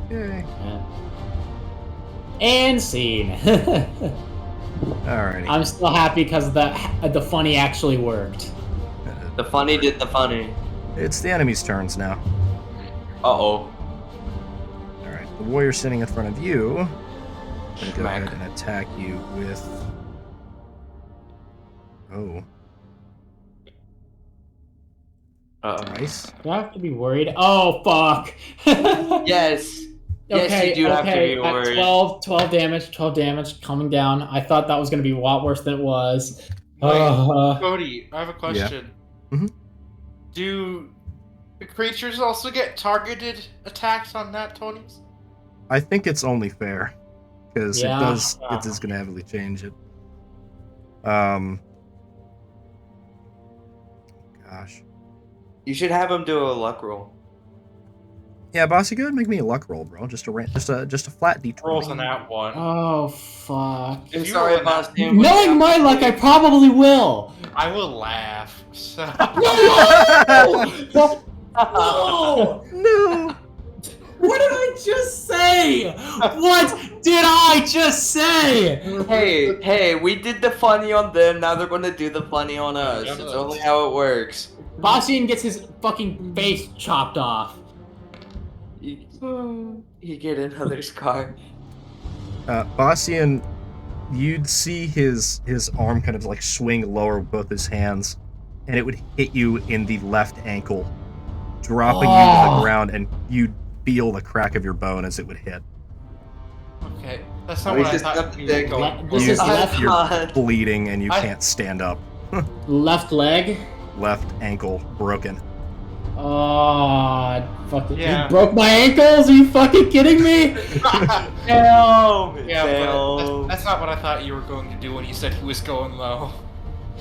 Yay. And scene. Alrighty. I'm still happy because the funny actually worked. The funny did the funny. It's the enemy's turns now. Uh-oh. Alright, the warrior sitting in front of you. I'm gonna go Smack. ahead and attack you with. Oh, Uh-oh. nice. Do I have to be worried? Oh, fuck. Yes. Yes, you do have to be at worried. 12 damage, coming down. I thought that was going to be a lot worse than it was. Cody, I have a question. Mhm. Do the creatures also get targeted attacks on nat 20s? I think it's only fair because Yeah. it is gonna heavily change it. Gosh. You should have him do a luck roll. Yeah, bossy, go ahead and make me a luck roll, bro. Just a flat D20. Rolls on that one. Oh, fuck. If I'm you sorry, roll a nat boss. 20, Knowing my luck, I probably will. I will laugh. So No! No! No. What did I just say? What did I just say? Hey, we did the funny on them, now they're gonna do the funny on us. Yeah. It's only how it works. Bastian gets his fucking face chopped off. You get another scar. Bastian, you'd see his arm kind of like swing lower with both his hands, and it would hit you in the left ankle, dropping you to the ground, and you'd feel the crack of your bone as it would hit. okay, that's not We what I just thought got you the were going. This You- is left, You're bleeding and you I- can't stand up. left leg. Left ankle broken. Oh, fuck it. Yeah. You broke my ankles? Are you fucking kidding me? Damn! Yeah, but that's not what I thought you were going to do when you said he was going low.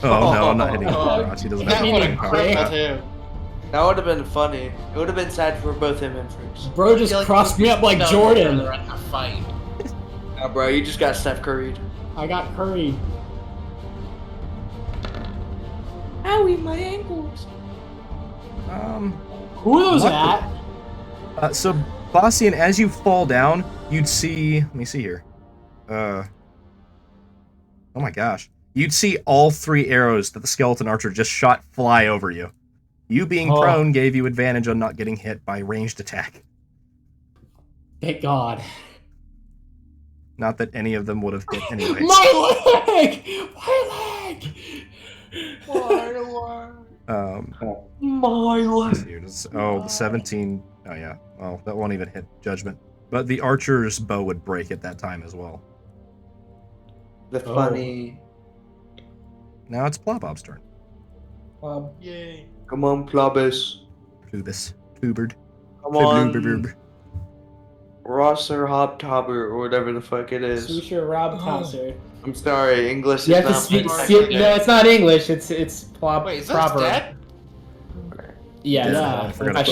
Oh no, I'm not hitting him. Oh, He doesn't That have mean would any have a power. crit? crippled him. That would have been funny. It would have been sad for both him and Freaks. Bro just crossed me up like Jordan. They're at the fight. Nah, bro, you just got Steph Curry'd. I got curried. Owie, my ankles. Who are those What? at? So Bastian, as you fall down, you'd see. Let me see here. Oh my gosh. You'd see all 3 arrows that the skeleton archer just shot fly over you. You being Oh. prone gave you advantage on not getting hit by ranged attack. Thank God. Not that any of them would have hit anyway. My leg! My leg! My let's life. see here. The 17. Oh yeah. Well, that won't even hit judgment. But the archer's bow would break at that time as well. The funny. Now it's Plobob's turn. Yay. Come on, Plobus. Plubus. Pluberd. Come on. Pluberd. Rosser Hobtobber or whatever the fuck it is. Swoosher Rob Tosser. I'm sorry, English You is have to not speak. my No, it's not English. It's Wait, is that proper. dead? Yeah, Yeah, I forgot about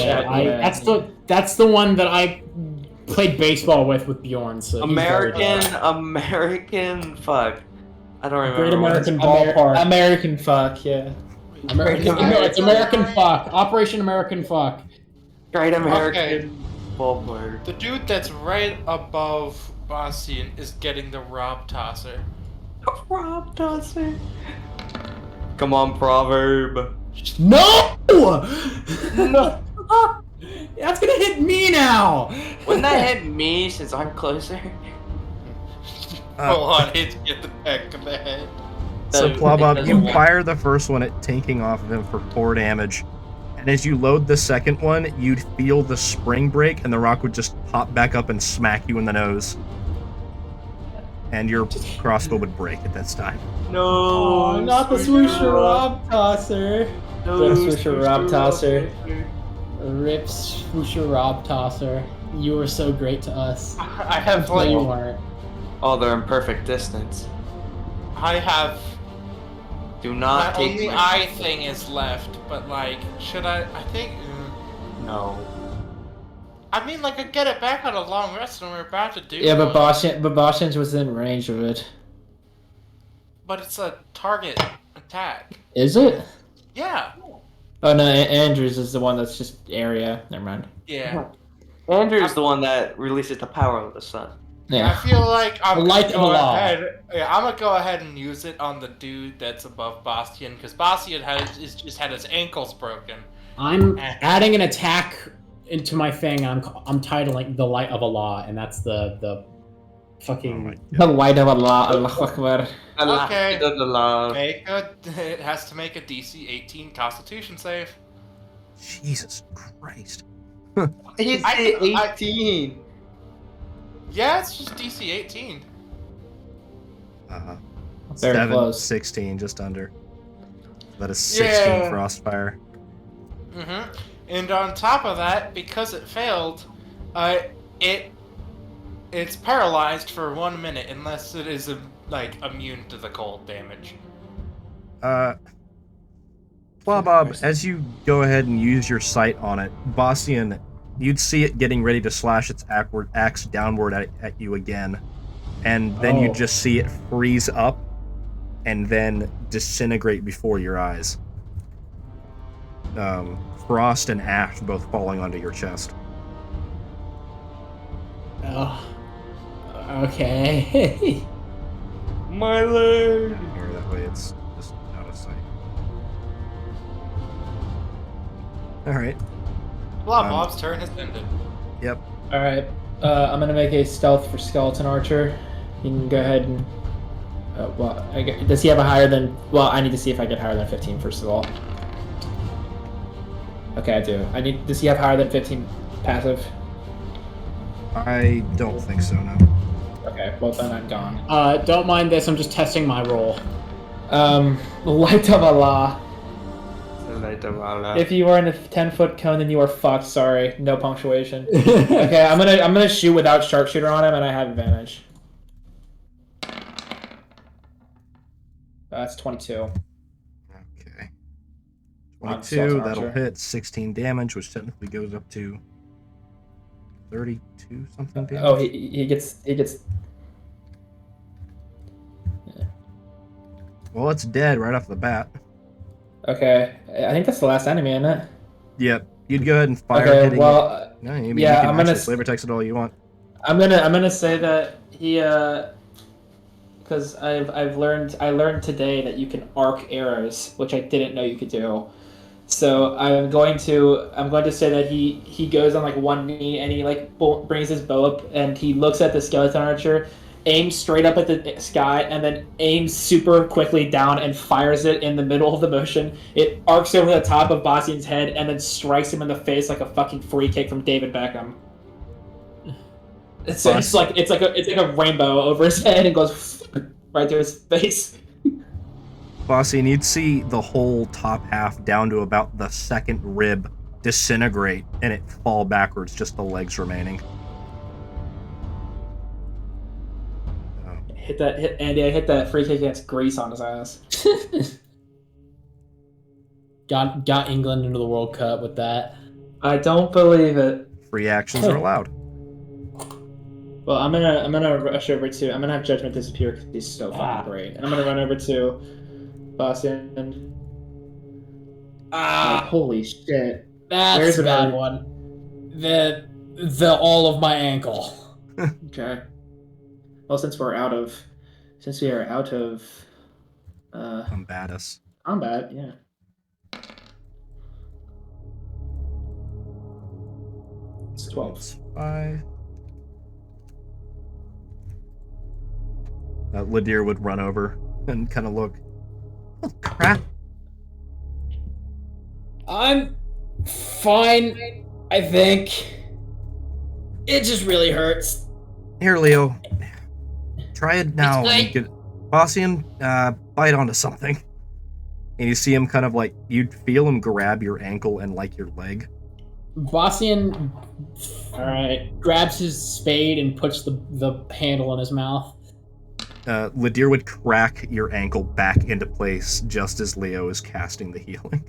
that. That's the one that I played baseball with Bjorn. So he's very good. American fuck. I don't remember. Great what it's- American Ballpark. American fuck, yeah. American, no, it's American Fuck. Operation American Fuck. Great American ballpark. The dude that's right above Bastian is getting the Rob Tosser. Rob Dawson. Come on, Proverb. No! That's gonna hit me now. Wouldn't that hit me since I'm closer? Hold on, it's get the back of the head. So That- Plobob, it you doesn't fire the first one at tanking off of him for 4 damage. And as you load the second one, you'd feel the spring break and the rock would just pop back up and smack you in the nose. And your crossbow would break at this time. No. Oh, not the swoosher Rob Tosser. No, The swoosher Rob Tosser. Rip Swoosher Rob Tosser. You were so great to us. I have No, you like, weren't. Oh, they're in perfect distance. I have. Do My not take only my- eye thing is left, but like, should I think. No. I mean, like, I get it back on a long rest, and we're about to do. Yeah, but one, Boston's within range of it. But it's a target attack. Is it? Yeah. Oh no, Andrews is the one that's just area. Never mind. Yeah. Andrew's the one that releases the power of the sun. I Yeah. feel like I'm The gonna light of go the law. ahead. Yeah, I'm gonna go ahead and use it on the dude that's above Bastian, because Bastian just had his ankles broken. I'm adding an attack into my thing. I'm titling the Light of Allah, and that's the fucking. The light of Allah, Allahu Akbar. Okay. Allah. It has to make a DC 18 Constitution save. Jesus Christ. He's I- 18. Yeah, it's just DC 18. Very 7, close. 16, just under. That is 16 Yeah. Frostfire. Mm-hmm. And on top of that, because it failed, it's paralyzed for 1 minute unless it is immune to the cold damage. Plobob, as you go ahead and use your sight on it, Bastian, you'd see it getting ready to slash its axe downward at you again. And then Oh. you just see it freeze up and then disintegrate before your eyes. Frost and ash both falling onto your chest. Oh. Okay. My leg. Here, that way it's just out of sight. Alright. Bob's turn has ended. Yep. Alright, I'm gonna make a stealth for Skeleton Archer. You can go ahead and... does he have a higher than... Well, I need to see if I get higher than 15 first of all. Okay, I do. Does he have higher than 15 passive? I don't think so, no. Okay, well then I'm gone. Don't mind this. I'm just testing my roll. Light of Allah. The light of Allah. If you are in a 10-foot cone, then you are fucked. Sorry, no punctuation. Okay, I'm gonna shoot without sharpshooter on him, and I have advantage. That's 22. Okay. On 22, Skeleton that'll Archer. hit 16 damage, which technically goes up to 32 something damage. Oh, he gets. Well, it's dead right off the bat. Okay, I think that's the last enemy, isn't it? Yep. You'd go ahead and fire Okay, hitting well, it. No, I mean, yeah, you can I'm gonna actually flavor text it all you want. I'm gonna say that he because I learned today that you can arc arrows, which I didn't know you could do. So I'm going to say that he goes on like one knee and he brings his bow up and he looks at the skeleton archer aims straight up at the sky, and then aims super quickly down and fires it in the middle of the motion. It arcs over the top of Bastian's head and then strikes him in the face like a fucking free kick from David Beckham. It's like a rainbow over his head and goes right through his face. Bossy, and you'd see the whole top half down to about the second rib disintegrate and it fall backwards, just the legs remaining. Andy, I hit that free kick against Greece on his ass. got England into the World Cup with that. I don't believe it. Free actions are allowed. Well, I'm gonna rush over to. I'm gonna have Judgment disappear because he's so fucking great, and I'm gonna run over to Boston. Holy shit! That's Where's a it bad at? one. The all of my ankle. Okay. Well, since we are out of Combatus. combat, yeah. It's 12. It's 5. Lydir would run over and kind of look. Oh, crap. I'm fine, I think. It just really hurts. Here, Leo. Try it now. It's And get Bossian, bite onto something. And you see him kind of like, you'd feel him grab your ankle and like your leg. Bastian Alright. grabs his spade and puts the handle in his mouth. Lydir would crack your ankle back into place just as Leo is casting the healing.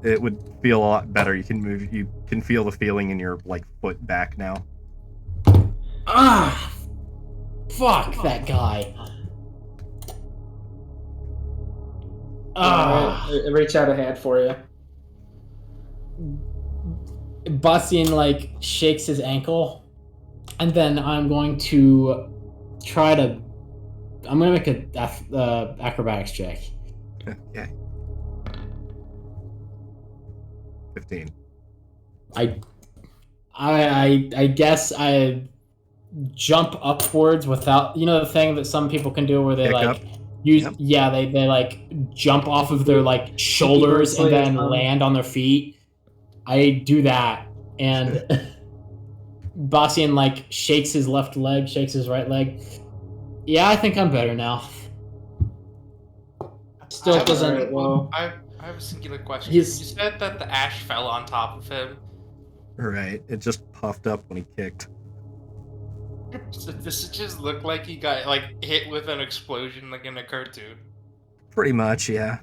It would feel a lot better. You can move. You can feel the feeling in your foot back now. Fuck that guy. Alright, reach out a hand for you. Bastian shakes his ankle, and then I'm going to try to. I'm gonna make a acrobatics check. Okay. 15. I guess I jump upwards without the thing that some people can do where they Pick up. use Yep. yeah they jump off of their shoulders and then land on their feet. I do that, and Bastian shakes his left leg, shakes his right leg. Yeah, I think I'm better now. Still doesn't. I have a singular question. He's- You said that the ash fell on top of him. Right. It just puffed up when he kicked. So does it just look like he got hit with an explosion like in a cartoon? Pretty much, yeah.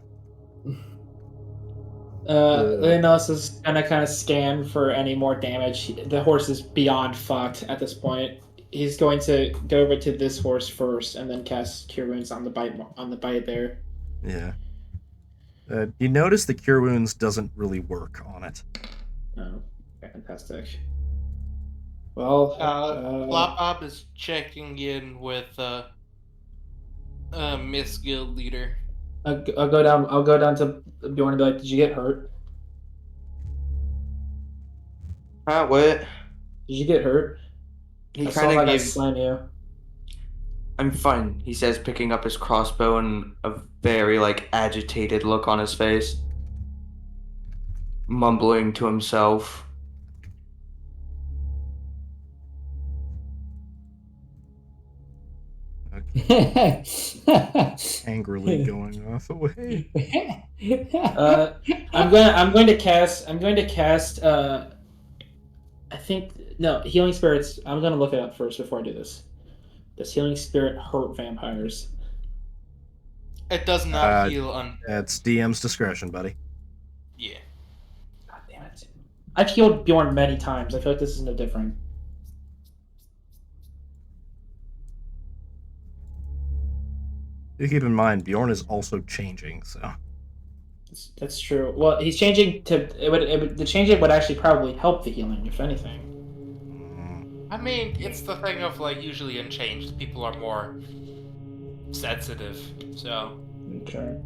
Leonos is gonna kind of scan for any more damage. The horse is beyond fucked at this point. He's going to go over to this horse first and then cast Cure Wounds on the bite there. Yeah. You notice the Cure Wounds doesn't really work on it. Oh, fantastic. Well, Flop Bob is checking in with Miss Guild Leader. I'll go down to Bjorn and be like, "Did you get hurt? What? Did you get hurt? He I saw kind of that guy gave. slam you." I'm fine, he says, picking up his crossbow and a very agitated look on his face, mumbling to himself. Angrily going off away. I'm going to cast. I think no healing spirits. I'm going to look it up first before I do this. Does healing spirit hurt vampires? It does not heal on. That's DM's discretion, buddy. Yeah. God damn it! I've healed Bjorn many times. I feel like this is no different. Do keep in mind, Bjorn is also changing, so. That's true. Well, he's changing to. The changing would actually probably help the healing, if anything. I mean, it's the thing of usually in changed people are more sensitive, so Okay.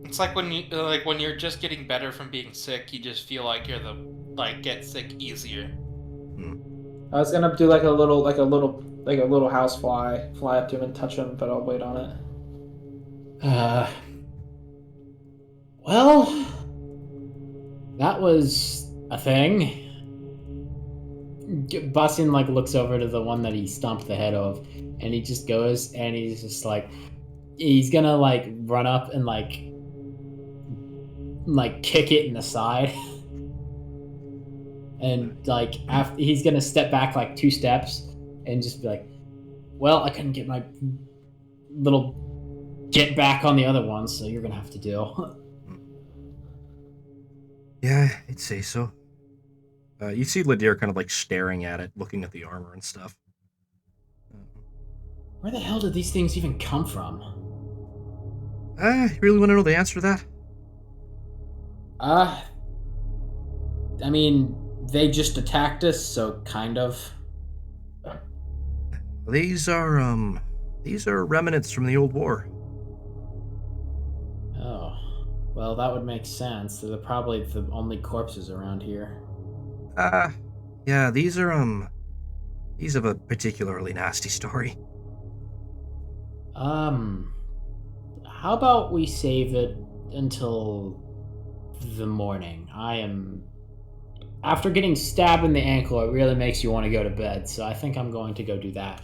it's like when you're just getting better from being sick, you just feel like you're get sick easier. I was gonna do like a little house fly up to him and touch him, but I'll wait on it. Well, that was a thing. Bastian like looks over to the one that he stomped the head of, and he just goes and he's just like, he's gonna like run up and like kick it in the side, and like after he's gonna step back like 2 steps and just be like, well, I couldn't get my little get back on the other one, so you're gonna have to deal. Yeah, I'd say so. You see Ladir kind of like staring at it, looking at the armor and stuff. Where the hell did these things even come from? You really want to know the answer to that? I mean, they just attacked us, so kind of. These are remnants from the old war. Oh, well, that would make sense. They're probably the only corpses around here. Yeah, these have a particularly nasty story. How about we save it until the morning? After getting stabbed in the ankle, it really makes you want to go to bed, so I think I'm going to go do that.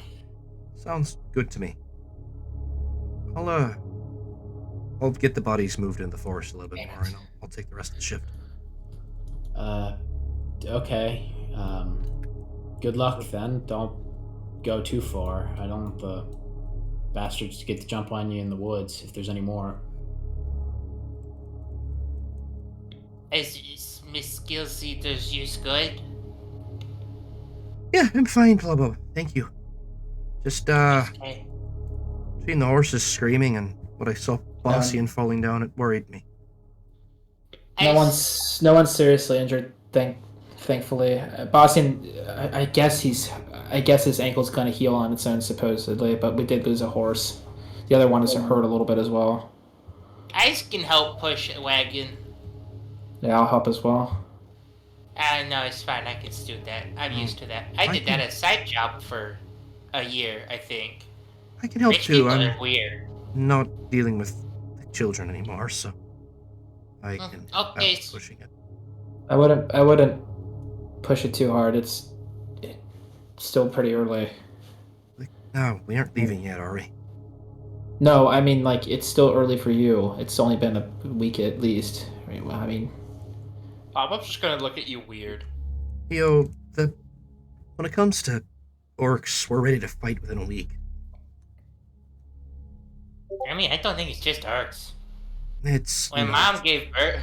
Sounds good to me. I'll get the bodies moved in the forest a little bit more, and I'll take the rest of the shift. Okay. Good luck then. Don't go too far. I don't want the bastards to get the jump on you in the woods if there's any more. Is Miss Gilseater's use good? Yeah, I'm fine, Clubbo. Thank you. Just, Okay. between the horses screaming and what I saw Bastian falling down, it worried me. No one's seriously injured. Thankfully, Bastian. I guess his ankle's gonna heal on its own supposedly, but we did lose a horse. The other one is hurt a little bit as well. I can help push a wagon. Yeah, I'll help as well. No, it's fine. I can do that. I'm used to that. I did that as a side job for a year, I think. I can help Rich too. people I'm are weird. not dealing with the children anymore, so I can Okay. help pushing it. I wouldn't push it too hard. It's still pretty early. No, we aren't leaving yet, are we? No, I mean like it's still early for you. It's only been a week at least. I mean, I'm just gonna look at you weird. When it comes to orcs, we're ready to fight within a week. I mean, I don't think it's just orcs. It's When mom gave birth,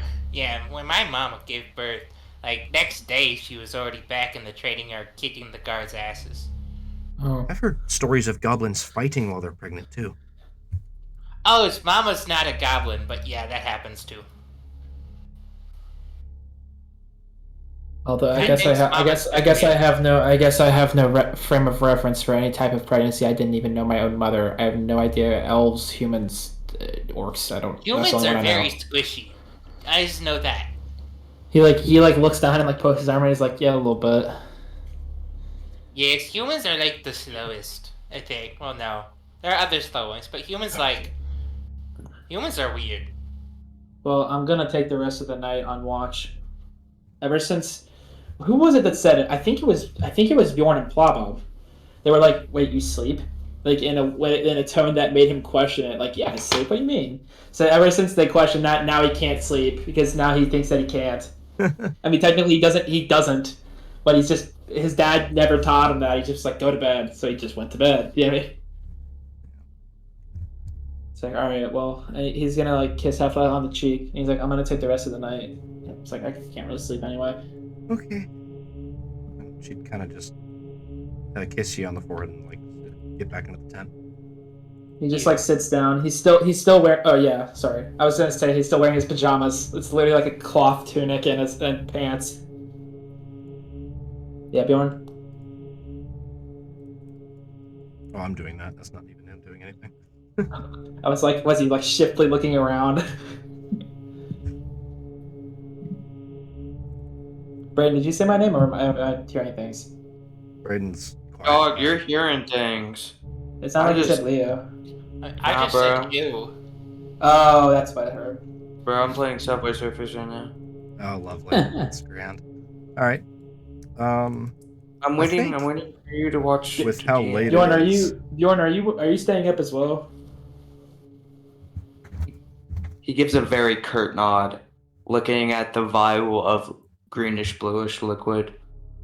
when my mom gave birth, like next day she was already back in the trading yard kicking the guards' asses. oh, I've heard stories of goblins fighting while they're pregnant too. Oh, it's mama's not a goblin, but yeah, that happens too. although I guess I have no frame of reference for any type of pregnancy. I didn't even know my own mother. I have no idea. Elves, humans, orcs. I don't. Humans that's the only are one I very know. squishy. I just know that. He looks down and like pokes his arm and he's like, yeah, a little bit. Yes, humans are like the slowest, I think. Well, no. There are other slow ones, but humans are weird. Well, I'm gonna take the rest of the night on watch. Ever since, who was it that said it? I think it was Bjorn and Plabo. They were like, "Wait, you sleep?" Like in a tone that made him question it. Like, "Yeah, I sleep. What do you mean?" So ever since they questioned that, now he can't sleep because now he thinks that he can't. I mean, technically he doesn't, but he's just his dad never taught him that. He's just like, "Go to bed," so he just went to bed. You know what I mean? It's like, all right, well, he's gonna like kiss Hefla on the cheek, and he's like, I'm gonna take the rest of the night. It's like I can't really sleep anyway. Okay. She'd kind of just kiss you on the forehead and like get back into the tent. He just like sits down. He's still wearing. Oh yeah, sorry. I was gonna say he's still wearing his pajamas. It's literally like a cloth tunic and pants. Yeah, Bjorn. Oh, I'm doing that. That's not even him doing anything. I was like, was he like shiftily looking around? Brayden, did you say my name or am I hearing things? Brayden's quiet. Dog, you're hearing things. It sounded like you just- said Leo. I Nah, just bro. said you. Oh, that's what I heard. Bro, I'm playing Subway Surfers right now. Oh, lovely. That's grand. All right. I'm I waiting. think- I'm waiting for you to watch. With how late Bjorn, it is. are you staying up as well? He gives a very curt nod, looking at the vial of greenish bluish liquid.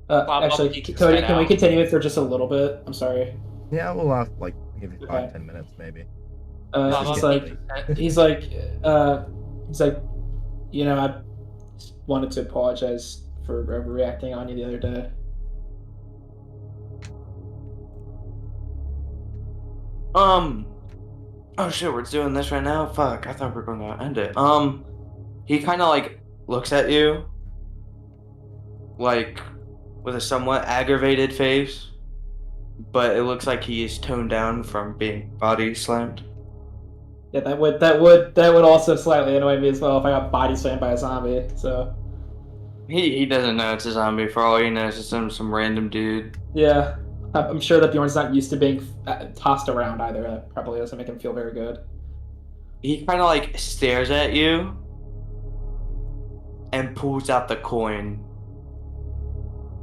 Bob, Actually, keep his Cody, head can we out. continue it for just a little bit? I'm sorry. Yeah, we'll have like give you Okay. 5-10 minutes maybe. Bob, just He's getting like, late. he's like, you know, I wanted to apologize for overreacting on you the other day. Oh shit, we're doing this right now? Fuck, I thought we were gonna end it. He kinda like looks at you like with a somewhat aggravated face, but it looks like he is toned down from being body slammed. Yeah, that would also slightly annoy me as well if I got body slammed by a zombie. So He doesn't know it's a zombie. For all he knows, it's some random dude. yeah, I'm sure that Bjorn's not used to being tossed around either. That probably doesn't make him feel very good. He kind of like stares at you and pulls out the coin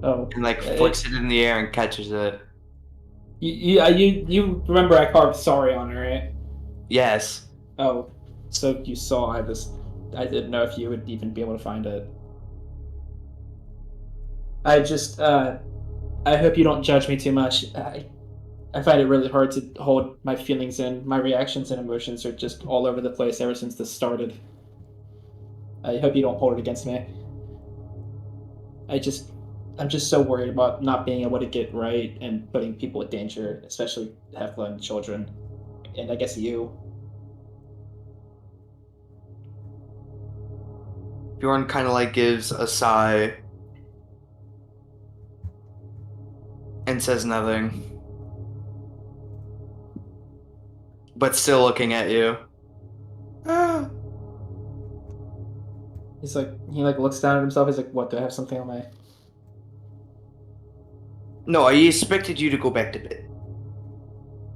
Oh, and like flicks it in the air and catches it. you remember I carved sorry on it, right? Yes. Oh, so you saw. I didn't know if you would even be able to find it. I just I hope you don't judge me too much. I find it really hard to hold my feelings in. My reactions and emotions are just all over the place ever since this started. I hope you don't hold it against me. I'm just so worried about not being able to get right and putting people in danger, especially Hefla and children. And I guess you. Bjorn kind of like gives a sigh and says nothing, but still looking at you. He's like, he like looks down at himself. He's like, "What? Do I have something on my?" No, I expected you to go back to bed.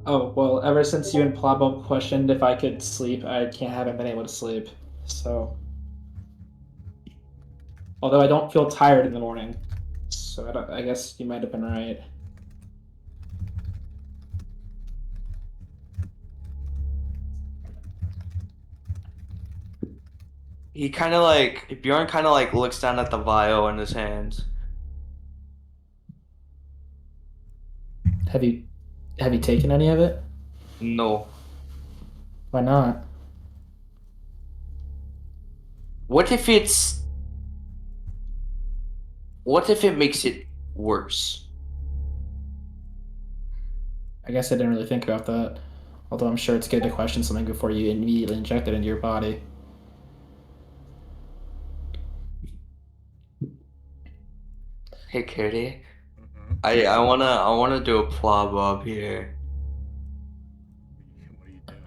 Oh well, ever since you and Plabo questioned if I could sleep, I haven't been able to sleep. So, although I don't feel tired in the morning, so I guess you might have been right. He kind of like Bjorn kind of like looks down at the vial in his hands. Have you taken any of it? No. Why not? What if it makes it worse? I guess I didn't really think about that. Although I'm sure it's good to question something before you immediately inject it into your body. Hey, Cody. I wanna do a plob up here. What are you doing?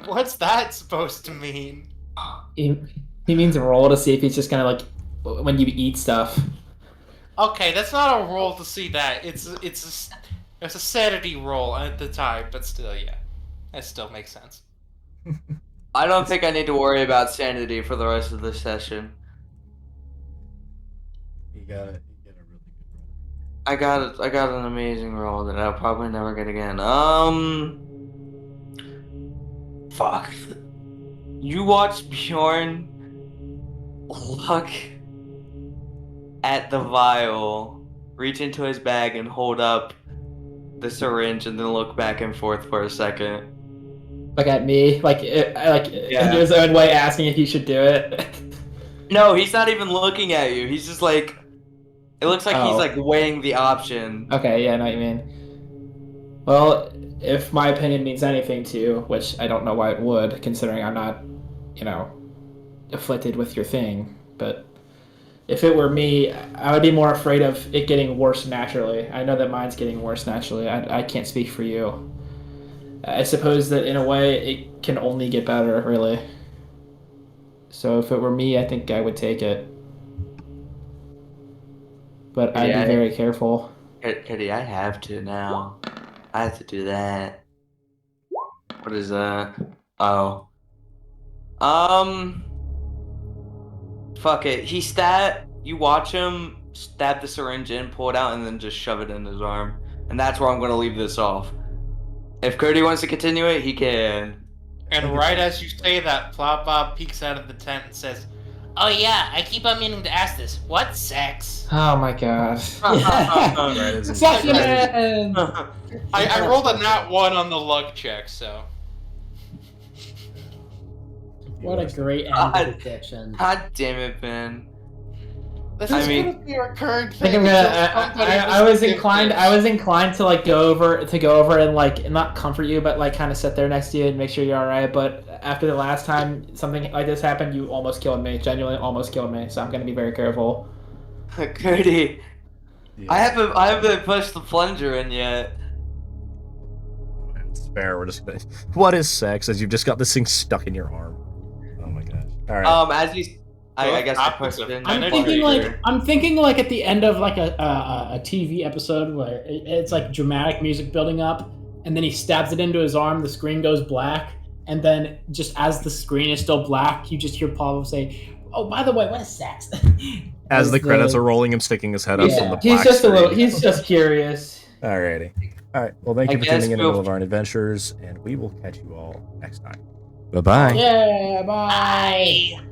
What's that supposed to mean? He means roll to see if he's just gonna like when you eat stuff. Okay, that's not a roll to see that. It's a sanity roll at the time, but still, yeah, that still makes sense. I don't think I need to worry about sanity for the rest of the session. You got a really good roll. I got an amazing roll that I'll probably never get again. Fuck. You watch Bjorn look at the vial, reach into his bag and hold up the syringe, and then look back and forth for a second. Like at me, in his own way, asking if he should do it. No, he's not even looking at you. He's just like, it looks like he's Oh. like weighing the option. Okay, yeah, I know what you mean. Well, if my opinion means anything to you, which I don't know why it would, considering I'm not, afflicted with your thing, but if it were me, I would be more afraid of it getting worse naturally. I know that mine's getting worse naturally. I can't speak for you. I suppose that in a way it can only get better, really. So if it were me, I think I would take it. but I'd be very careful. Cody, I have to now. I have to do that. What is that? Oh. Fuck it. You watch him stab the syringe in, pull it out, and then just shove it in his arm. And that's where I'm going to leave this off. If Cody wants to continue it, he can. And right as you say that, Plop Bob peeks out of the tent and says, "Oh yeah, I keep on meaning to ask this. What's sex?" Oh my god. Succulent! I rolled a nat 1 on the luck check, so. What a great end to the section. God damn it, Ben. This I is mean- gonna be a recurring I thing. think I'm gonna. I was inclined to like go over and like not comfort you, but like kind of sit there next to you and make sure you're all right. But after the last time something like this happened, you almost killed me. Genuinely, almost killed me. So I'm gonna be very careful. Cody, Yeah. I haven't pushed the plunger in yet. It's fair. We're just gonna. What is sex? As you've just got this thing stuck in your arm. Oh my gosh. All right. As you, I guess I pushed it in. I'm thinking like at the end of like a TV episode where it's like dramatic music building up, and then he stabs it into his arm. The screen goes black, and then just as the screen is still black, you just hear Paul say, "Oh, by the way, what is sex?" As the credits are rolling, him sticking his head up from the black he's just screen. he's just curious. Alrighty. All right. Well, thank you for guess tuning in to we'll- Nhildivarian Adventures, and we will catch you all next time. Bye bye. Yeah, bye. Bye.